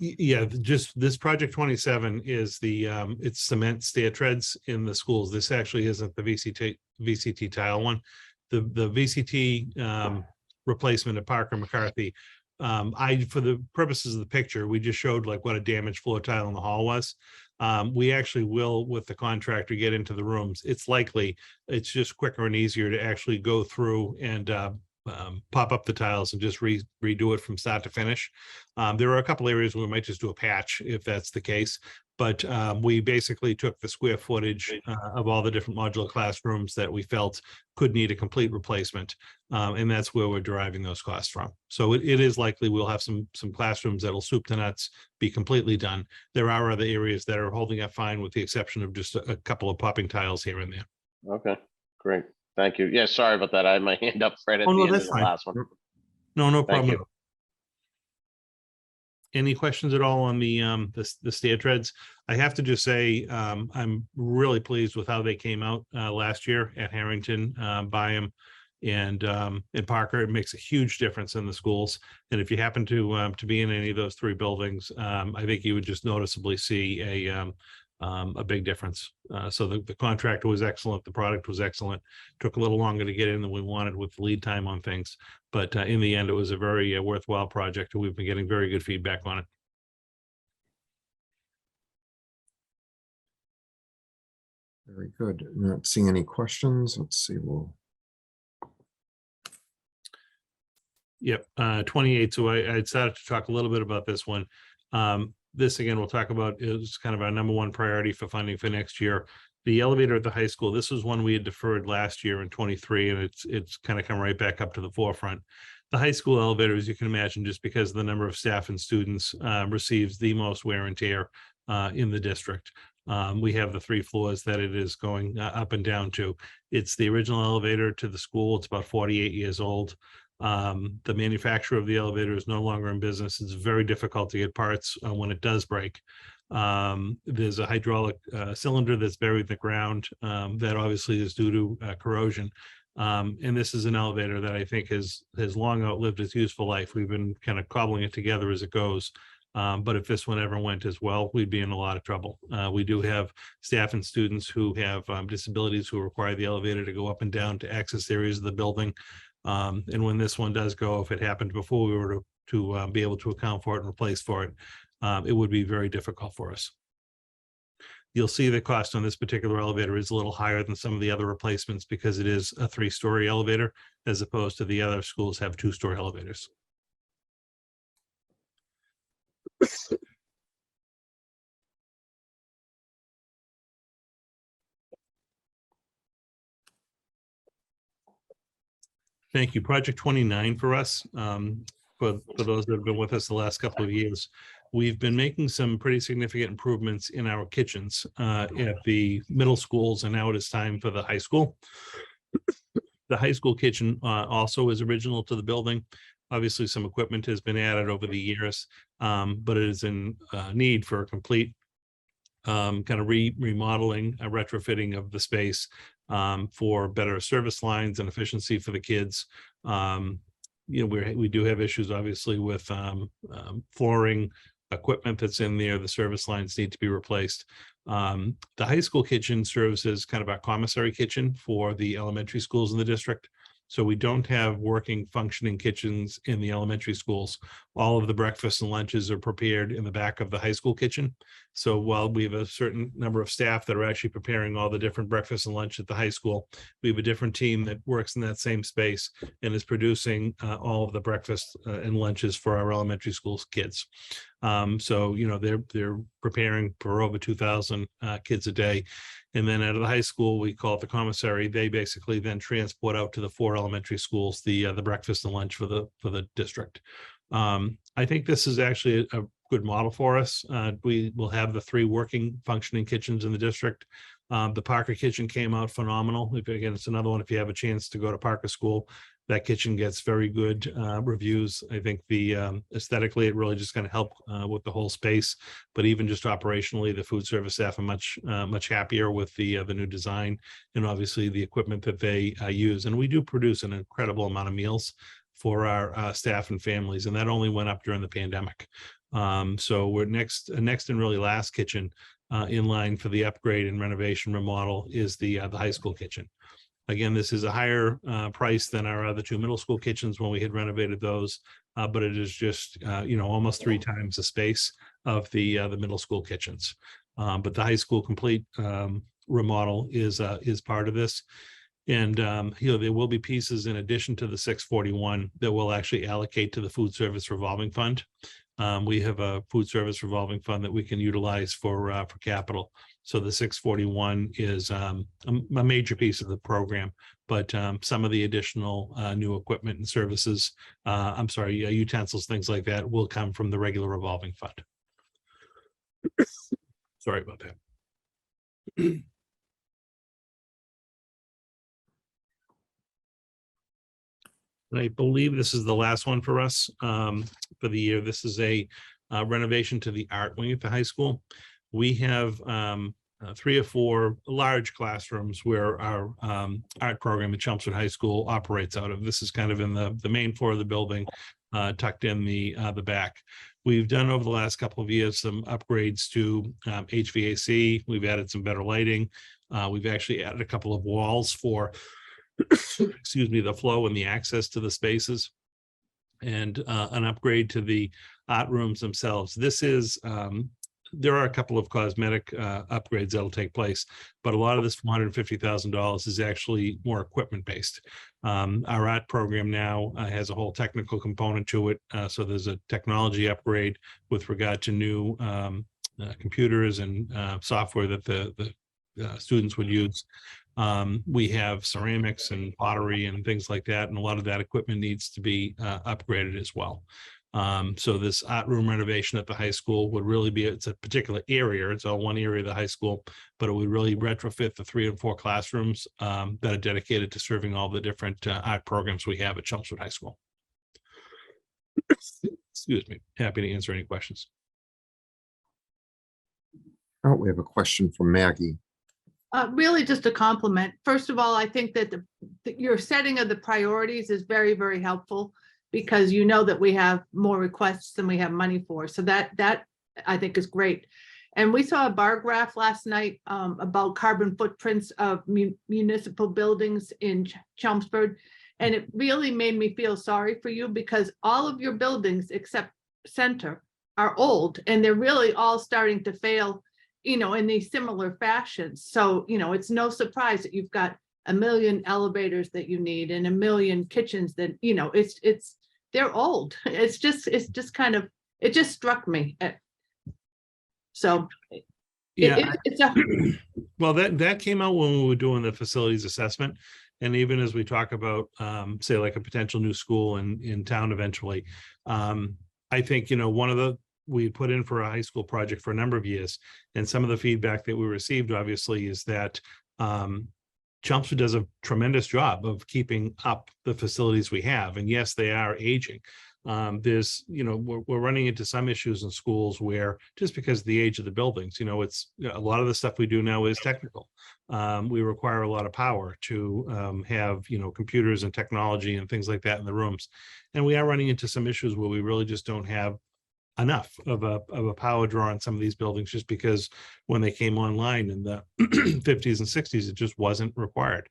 Yeah, just this project 27 is the it's cement stair treads in the schools. This actually isn't the VCT tile one. The VCT replacement at Parker McCarthy. For the purposes of the picture, we just showed like what a damaged floor tile in the hall was. We actually will, with the contractor, get into the rooms. It's just quicker and easier to actually go through and pop up the tiles and just redo it from start to finish. There are a couple areas where we might just do a patch if that's the case, but we basically took the square footage of all the different modular classrooms that we felt could need a complete replacement, and that's where we're deriving those costs from. So it is likely we'll have some classrooms that'll soup to nuts, be completely done. There are other areas that are holding up fine, with the exception of just a couple of popping tiles here and there. Okay, great. Thank you. Yeah, sorry about that. I had my hand up right at Oh, the no, end of that's the fine. last one. No Thank problem. you. Any questions at all on the stair treads? I have to just say, I'm really pleased with how they came out last year at Harrington, Byam, and Parker. It makes a huge difference in the schools. And if you happen to be in any of those three buildings, I think you would just noticeably see a big difference. So the contractor was excellent. The product was excellent. Took a little longer to get in than we wanted with the lead time on things. But in the end, it was a very worthwhile project. And we've been getting very good feedback on it. Very good. Not seeing any questions. Let's see. Yep, 28. So I started to talk a little bit about this one. This again, we'll talk about is kind of our #1 priority for funding for next year. The elevator at the high school. This was one we had deferred last year in 23, and it's kind of come right back up to the forefront. The high school elevator, as you can imagine, just because of the number of staff and students, receives the most wear and tear in the district. We have the 3 floors that it is going up and down to. It's the original elevator to the school. It's about 48 years old. The manufacturer of the elevator is no longer in business. It's very difficult to get parts when it does break. There's a hydraulic cylinder that's buried in the ground that obviously is due to corrosion. And this is an elevator that I think has long outlived its useful life. We've been kind of cobbling it together as it goes. But if this one ever went as well, we'd be in a lot of trouble. We do have staff and students who have disabilities who require the elevator to go up and down to access areas of the building. And when this one does go, if it happened before we were to be able to account for it and replace for it, it would be very difficult for us. You'll see the cost on this particular elevator is a little higher than some of the other replacements because it is a 3-story elevator, as opposed to the other schools have 2-story elevators. Thank you. Project 29 for us. For those that have been with us the last couple of years, we've been making some pretty significant improvements in our kitchens at the middle schools, and now it is time for the high school. The high school kitchen also is original to the building. Obviously, some equipment has been added over the years, but it is in need for a complete kind of remodeling, a retrofitting of the space for better service lines and efficiency for the kids. You know, we do have issues, obviously, with flooring, equipment that's in there. The service lines need to be replaced. The high school kitchen serves as kind of our commissary kitchen for the elementary schools in the district. So we don't have working, functioning kitchens in the elementary schools. All of the breakfasts and lunches are prepared in the back of the high school kitchen. So while we have a certain number of staff that are actually preparing all the different breakfasts and lunch at the high school, we have a different team that works in that same space and is producing all of the breakfast and lunches for our elementary schools kids. So, you know, they're preparing for over 2,000 kids a day. And then out of the high school, we call it the commissary. They basically then transport out to the 4 elementary schools the breakfast and lunch for the district. I think this is actually a good model for us. We will have the 3 working, functioning kitchens in the district. The Parker kitchen came out phenomenal. Again, it's another one. If you have a chance to go to Parker School, that kitchen gets very good reviews. I think the aesthetically, it really just going to help with the whole space. But even just operationally, the food service staff are much happier with the new design and obviously the equipment that they use. And we do produce an incredible amount of meals for our staff and families, and that only went up during the pandemic. So we're next and really last kitchen in line for the upgrade and renovation remodel is the high school kitchen. Again, this is a higher price than our other 2 middle school kitchens when we had renovated those, but it is just you know, almost 3 times the space of the middle school kitchens. But the high school complete remodel is part of this. And you know, there will be pieces in addition to the 641 that will actually allocate to the food service revolving fund. We have a food service revolving fund that we can utilize for capital. So the 641 is a major piece of the program, but some of the additional new equipment and services, utensils, things like that will come from the regular revolving fund. Sorry about that. I believe this is the last one for us for the year. This is a renovation to the art wing at the high school. We have 3 or 4 large classrooms where our art program at Chelmsford High School operates out of. This is kind of in the main floor of the building, tucked in the back. We've done over the last couple of years some upgrades to HVAC. We've added some better lighting. We've actually added a couple of walls for excuse me, the flow and the access to the spaces, and an upgrade to the art rooms themselves. This is there are a couple of cosmetic upgrades that'll take place, but a lot of this $450,000 is actually more equipment based. Our art program now has a whole technical component to it. So there's a technology upgrade with regard to new computers and software that the students would use. We have ceramics and pottery and things like that, and a lot of that equipment needs to be upgraded as well. So this art room renovation at the high school would really be, it's a particular area, it's all one area of the high school, but it would really retrofit the 3 and 4 classrooms that are dedicated to serving all the different art programs we have at Chelmsford High School. Excuse me, happy to answer any questions. Oh, we have a question from Maggie. Really just a compliment. First of all, I think that your setting of the priorities is very, very helpful. because you know that we have more requests than we have money for. So that I think is great. And we saw a bar graph last night about carbon footprints of municipal buildings in Chelmsford. And it really made me feel sorry for you, because all of your buildings except Center are old, and they're really all starting to fail, in these similar fashions. So, it's no surprise that you've got 1 million elevators that you need and 1 million kitchens that, they're old. It's just kind of, it just struck me. So Yeah. it's a, Well, that came out when we were doing the facilities assessment. And even as we talk about, say, like a potential new school in town eventually, I think, we put in for a high school project for a number of years. And some of the feedback that we received, obviously, is that Chelmsford does a tremendous job of keeping up the facilities we have. And yes, they are aging. There's, we're running into some issues in schools where, just because of the age of the buildings, it's a lot of the stuff we do now is technical. We require a lot of power to have, computers and technology and things like that in the rooms. And we are running into some issues where we really just don't have enough of a power draw on some of these buildings, just because when they came online in the 50s and 60s, it just wasn't required.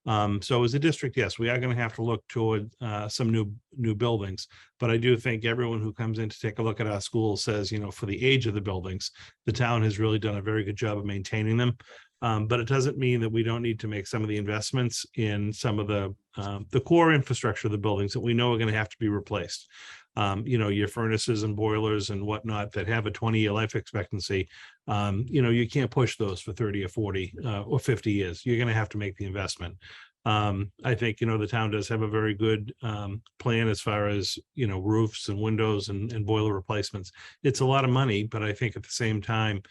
So as a district, yes, we are going to have to look toward some new buildings, but I do think everyone who comes in to take a look at our schools says, for the age of the buildings, the town has really done a very good job of maintaining them. But it doesn't mean that we don't need to make some of the investments in some of the core infrastructure of the buildings that we know are going to have to be replaced. Your furnaces and boilers and whatnot that have a 20-year life expectancy, you can't push those for 30 or 40 or 50 years. You're going to have to make the investment. I think, the town does have a very good plan as far as, roofs and windows and boiler replacements. It's a lot of money, but I think at the same time,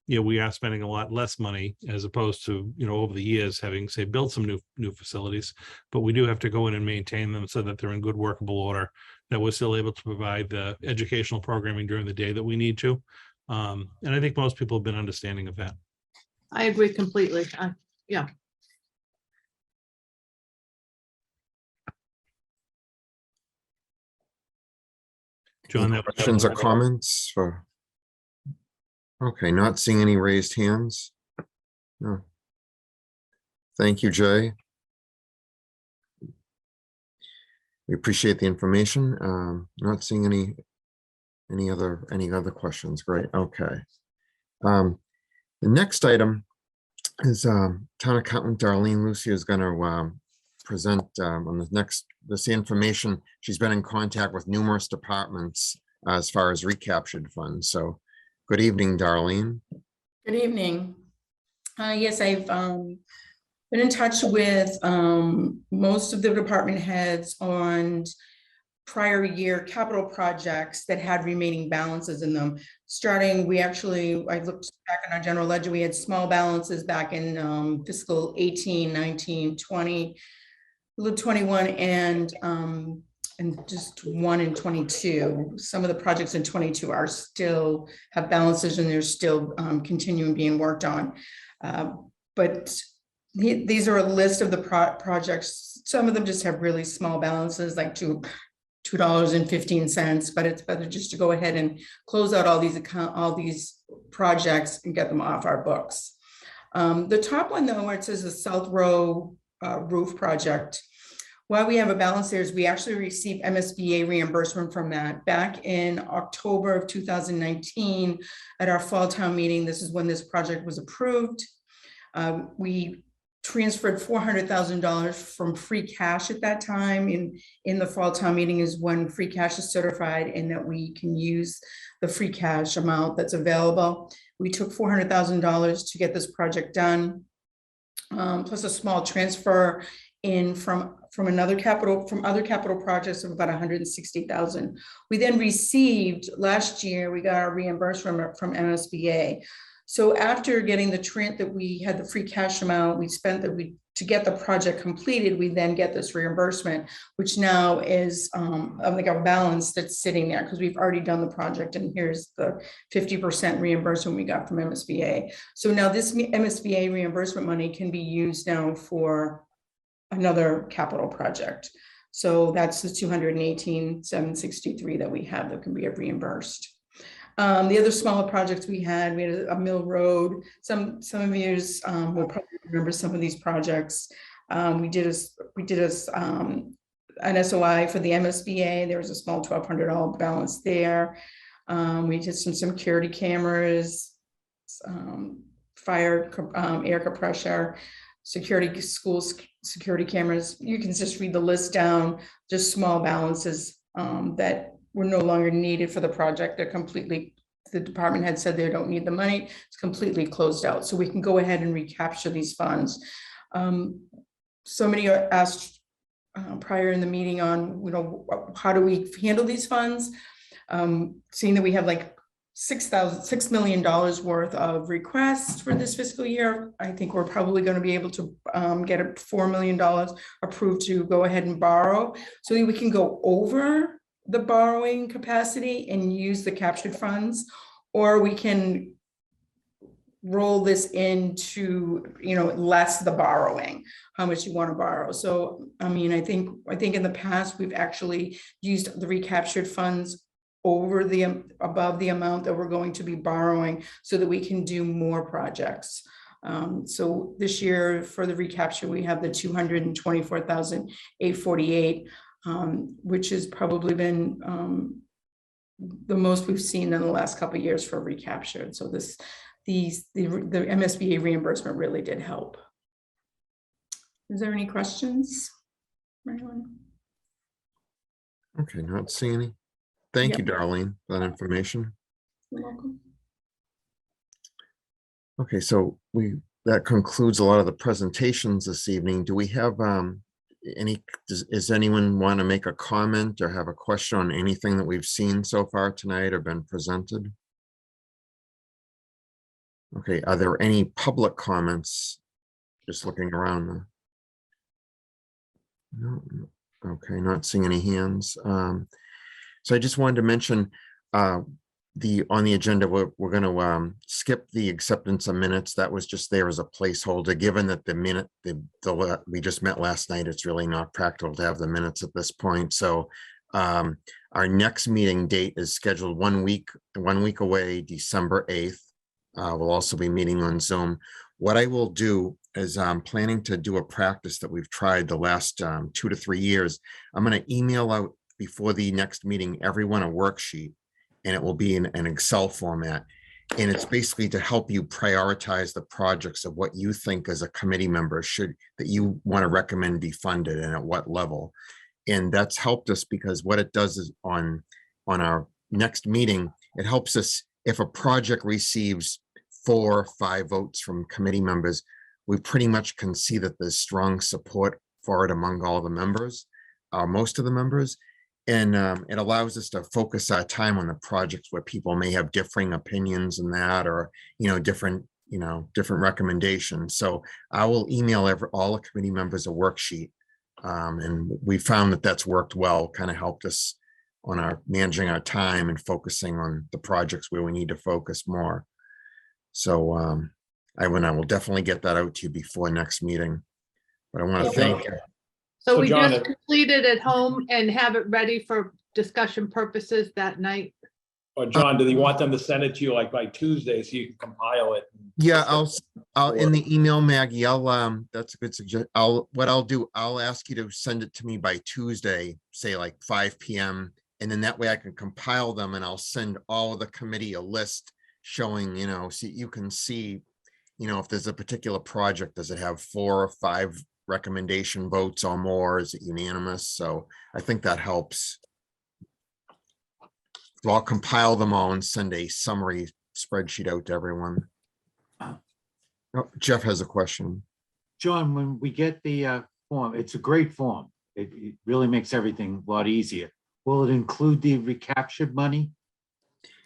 we are spending a lot less money as opposed to, over the years having, say, built some new facilities, but we do have to go in and maintain them so that they're in good workable order, that we're still able to provide the educational programming during the day that we need to. And I think most people have been understanding of that. I agree completely. Yeah. John, Any questions or comments for? Okay, not seeing any raised hands. No. Thank you, Jay. We appreciate the information. Not seeing any other questions. Great. Okay. The next item is Town Accountant Darlene Lucia is going to present on this information. She's been in contact with numerous departments as far as recaptured funds. So good evening, Darlene. Good evening. Yes, I've been in touch with most of the department heads on prior year capital projects that had remaining balances in them. I looked back in our general ledger, we had small balances back in fiscal 18, 19, 20, 21, and just one in 22. Some of the projects in 22 are still have balances and they're still continuing being worked on. But these are a list of the projects. Some of them just have really small balances, like $2.15, but it's better just to go ahead and close out all these projects and get them off our books. The top one, though, where it says the South Row roof project, while we have a balance there, is we actually received MSBA reimbursement from that back in October of 2019 at our fall town meeting. This is when this project was approved. We transferred $400,000 from free cash at that time. In the fall town meeting is when free cash is certified and that we can use the free cash amount that's available. We took $400,000 to get this project done, plus a small transfer in from other capital projects of about $160,000. We then received last year, we got our reimbursement from MSBA. So after getting that we had the free cash amount we spent to get the project completed, we then get this reimbursement, which now is like a balance that's sitting there because we've already done the project, and here's the 50% reimbursement we got from MSBA. So now this MSBA reimbursement money can be used now for another capital project. So that's the 218,763 that we have that can be reimbursed. The other smaller projects we had a Mill Road. Some of you will probably remember some of these projects. We did an SOI for the MSBA. There was a small $1,200 balance there. We did some security cameras, fire, air compressor, schools, security cameras. You can just read the list down, just small balances that were no longer needed for the project. They're completely, the department had said they don't need the money. It's completely closed out. So we can go ahead and recapture these funds. Somebody asked prior in the meeting on, how do we handle these funds? Seeing that we have like $6 million worth of requests for this fiscal year, I think we're probably going to be able to get a $4 million approved to go ahead and borrow, so that we can go over the borrowing capacity and use the captured funds, or we can roll this into, less the borrowing, how much you want to borrow. So, I mean, I think in the past, we've actually used the recaptured funds above the amount that we're going to be borrowing, so that we can do more projects. So this year for the recapture, we have the 224,848, which has probably been the most we've seen in the last couple of years for recaptured. So the MSBA reimbursement really did help. Is there any questions, Marilyn? Okay, not seeing any. Thank you, Yep. Darlene, for that information. You're welcome. Okay, so that concludes a lot of the presentations this evening. Do we have does anyone want to make a comment or have a question on anything that we've seen so far tonight or been presented? Okay, are there any public comments? Just looking around. No. Okay, not seeing any hands. So I just wanted to mention on the agenda, we're going to skip the acceptance of minutes. That was just there as a placeholder, given that we just met last night. It's really not practical to have the minutes at this point. So our next meeting date is scheduled 1 week away, December 8th. We'll also be meeting on Zoom. What I will do is I'm planning to do a practice that we've tried the last 2 to 3 years. I'm going to email out before the next meeting everyone a worksheet, and it will be in an Excel format. And it's basically to help you prioritize the projects of what you think as a committee member that you want to recommend be funded and at what level. And that's helped us, because what it does is on our next meeting, it helps us if a project receives 4 or 5 votes from committee members, we pretty much can see that there's strong support for it among all the members, most of the members. And it allows us to focus our time on the projects where people may have differing opinions in that, or, different recommendations. So I will email all the committee members a worksheet. And we found that that's worked well, kind of helped us on managing our time and focusing on the projects where we need to focus more. So I will definitely get that out to you before next meeting. But I want to thank you. So So we John, just complete it at home and have it ready for discussion purposes that night. or John, do they want them to send it to you like by Tuesday so you can compile it? Yeah, I'll in the email, Maggie, that's a good suggestion. What I'll do, I'll ask you to send it to me by Tuesday, say like 5 p.m. And then that way I can compile them, and I'll send all of the committee a list showing, so you can see, if there's a particular project, does it have 4 or 5 recommendation votes or more? Is it unanimous? So I think that helps. So I'll compile them all and send a summary spreadsheet out to everyone. Oh, Jeff has a question. John, when we get the form, it's a great form. It really makes everything a lot easier. Will it include the recaptured money?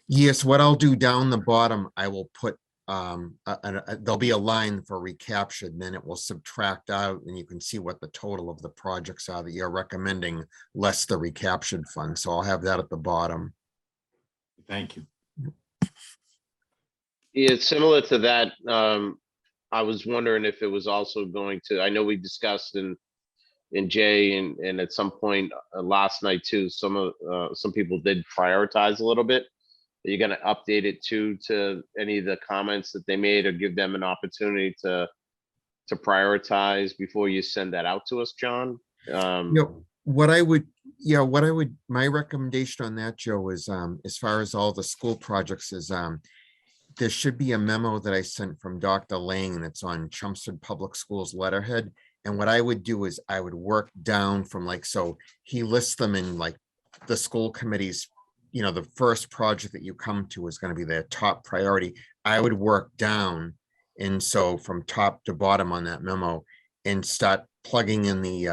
Yes, what I'll do down the bottom, I will put there'll be a line for recaptured, and then it will subtract out, and you can see what the total of the projects are that you're recommending, less the recaptured fund. So I'll have that at the bottom. Thank you. Yeah, similar to that. I was wondering if it was also going to, I know we discussed in and Jay, and at some point last night too, some people did prioritize a little bit. Are you gonna update it to any of the comments that they made, or give them an opportunity to prioritize before you send that out to us, John? What I would, my recommendation on that, Joe, is as far as all the school projects is, there should be a memo that I sent from Dr. Lang, and it's on Chelmsford Public Schools letterhead. And what I would do is I would work down from like, so he lists them in like the school committees, the first project that you come to is going to be their top priority. I would work down. And so from top to bottom on that memo and start plugging in the,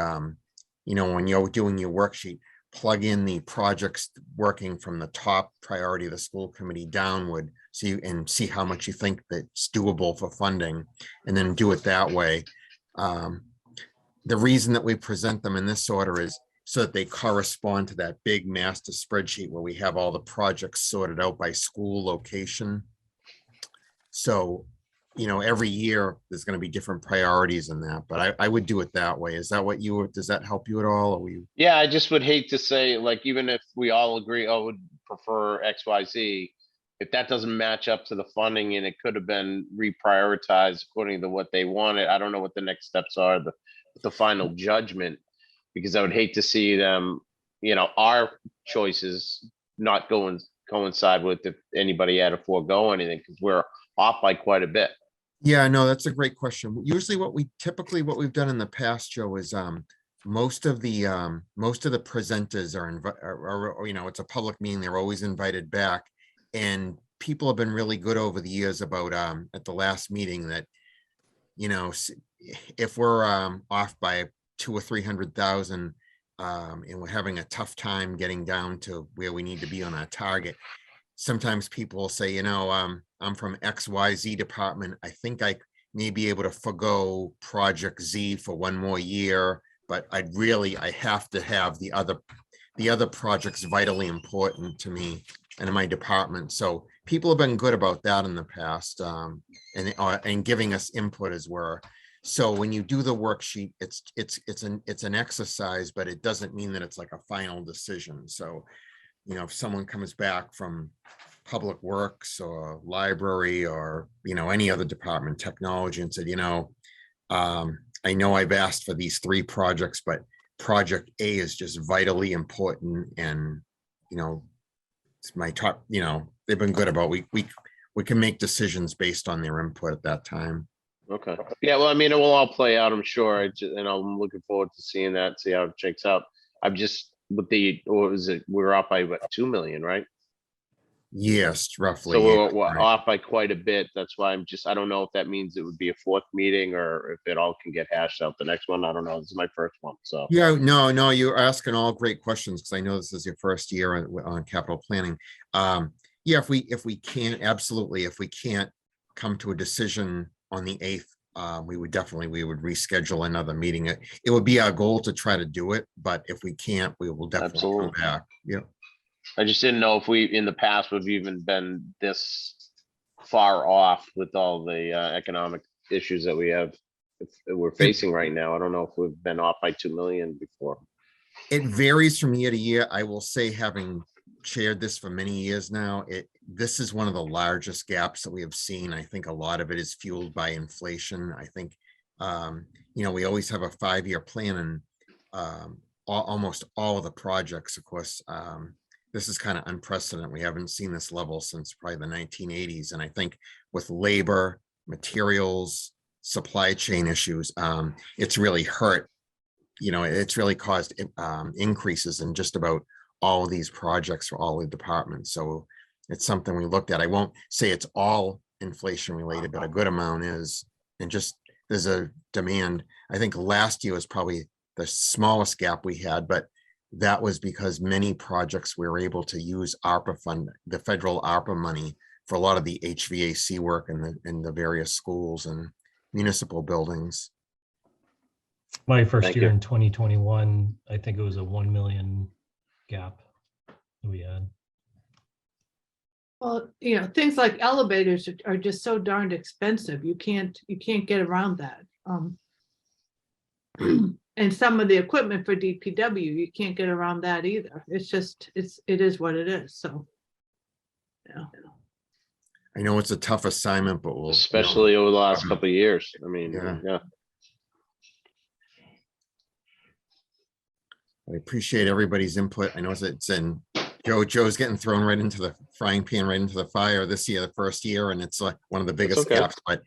when you're doing your worksheet, plug in the projects working from the top priority of the school committee downward. So you and see how much you think that's doable for funding, and then do it that way. The reason that we present them in this order is so that they correspond to that big master spreadsheet where we have all the projects sorted out by school location. So, every year there's going to be different priorities in that, but I would do it that way. Is that what does that help you at all? Or Yeah, I just would hate to say, like, even if we all agree, would prefer XYZ, if that doesn't match up to the funding and it could have been reprioritized according to what they wanted, I don't know what the next steps are, the final judgment, because I would hate to see them, our choices not coincide with if anybody had to forego anything, because we're off by quite a bit. Yeah, no, that's a great question. Usually what we've done in the past, Joe, is most of the presenters are it's a public meeting, they're always invited back. And people have been really good over the years about at the last meeting that, if we're off by 200,000 or 300,000 and we're having a tough time getting down to where we need to be on our target, sometimes people will say, I'm from XYZ department. I think I may be able to forgo project Z for one more year, but I have to have the other projects vitally important to me and in my department. So people have been good about that in the past, and giving us input as well. So when you do the worksheet, it's an exercise, but it doesn't mean that it's like a final decision. So, if someone comes back from Public Works or library or, any other department, technology, and said, I know I've asked for these 3 projects, but project A is just vitally important. And, it's my top, they've been good about, we can make decisions based on their input at that time. Okay. Yeah, well, it will all play out, I'm sure. And I'm looking forward to seeing that, see how it shakes out. I'm just with we're off by what, 2 million, right? Yes, roughly. So yeah, we're right. off by quite a bit. That's why I don't know if that means it would be a 4th meeting or if it all can get hashed out the next one. I don't know. This is my first one, so. Yeah, no, you're asking all great questions because I know this is your first year on capital planning. Yeah, if we can't, absolutely, if we can't come to a decision on the 8th, we would reschedule another meeting. It would be our goal to try to do it, but if we can't, we will definitely come back. Yeah. I just didn't know if we, in the past, we've even been this far off with all the economic issues that we're facing right now. I don't know if we've been off by 2 million before. It varies from year to year. I will say, having chaired this for many years now, this is one of the largest gaps that we have seen. I think a lot of it is fueled by inflation. I think, we always have a 5-year plan, and almost all of the projects, of course, this is kind of unprecedented. We haven't seen this level since probably the 1980s. And I think with labor, materials, supply chain issues, it's really hurt. It's really caused increases in just about all of these projects for all the departments. So it's something we looked at. I won't say it's all inflation related, but a good amount is. And just there's a demand. I think last year was probably the smallest gap we had, but that was because many projects we were able to use ARPA fund, the federal ARPA money, for a lot of the HVAC work in the various schools and municipal buildings. My first year in 2021, I think it was a 1 million gap that we had. Well, things like elevators are just so darned expensive. You can't get around that. And and some of the equipment for DPW, you can't get around that either. It's just, it is what it is, so. Yeah. I know it's a tough assignment, but we'll. Especially over the last couple of years. I mean, Yeah. yeah. I appreciate everybody's input. I know it's in, Joe's getting thrown right into the frying pan, right into the fire this year, the first year, and it's like one of the biggest okay. gaps, but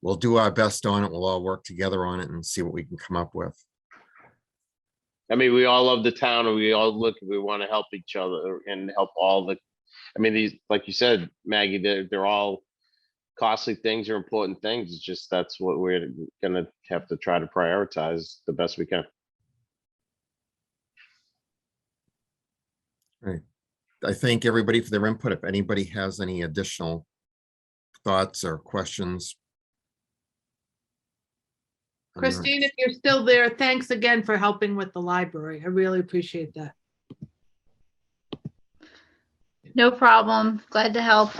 we'll do our best on it. We'll all work together on it and see what we can come up with. I mean, we all love the town and we want to help each other and help all the, I mean, these, like you said, Maggie, they're all costly things or important things. It's just, that's what we're gonna have to try to prioritize the best we can. Right. I thank everybody for their input. If anybody has any additional thoughts or questions. Christine, if you're still there, thanks again for helping with the library. I really appreciate that. No problem. Glad to help.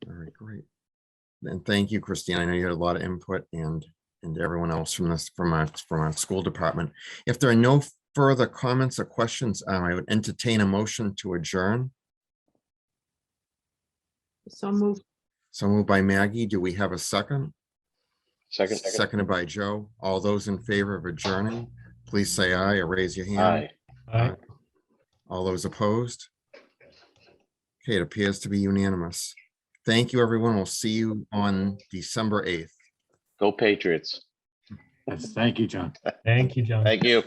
All right, great. And thank you, Christine. I know you had a lot of input and everyone else from our school department. If there are no further comments or questions, I would entertain a motion to adjourn. So moved. So moved by Maggie. Do we have a second? Second. Seconded by Joe. All those in favor of adjourning, please say aye or raise your hand. Aye. All those opposed? Okay, it appears to be unanimous. Thank you, everyone. We'll see you on December 8th. Go Patriots. Yes, thank you, John. Thank you, John. Thank you.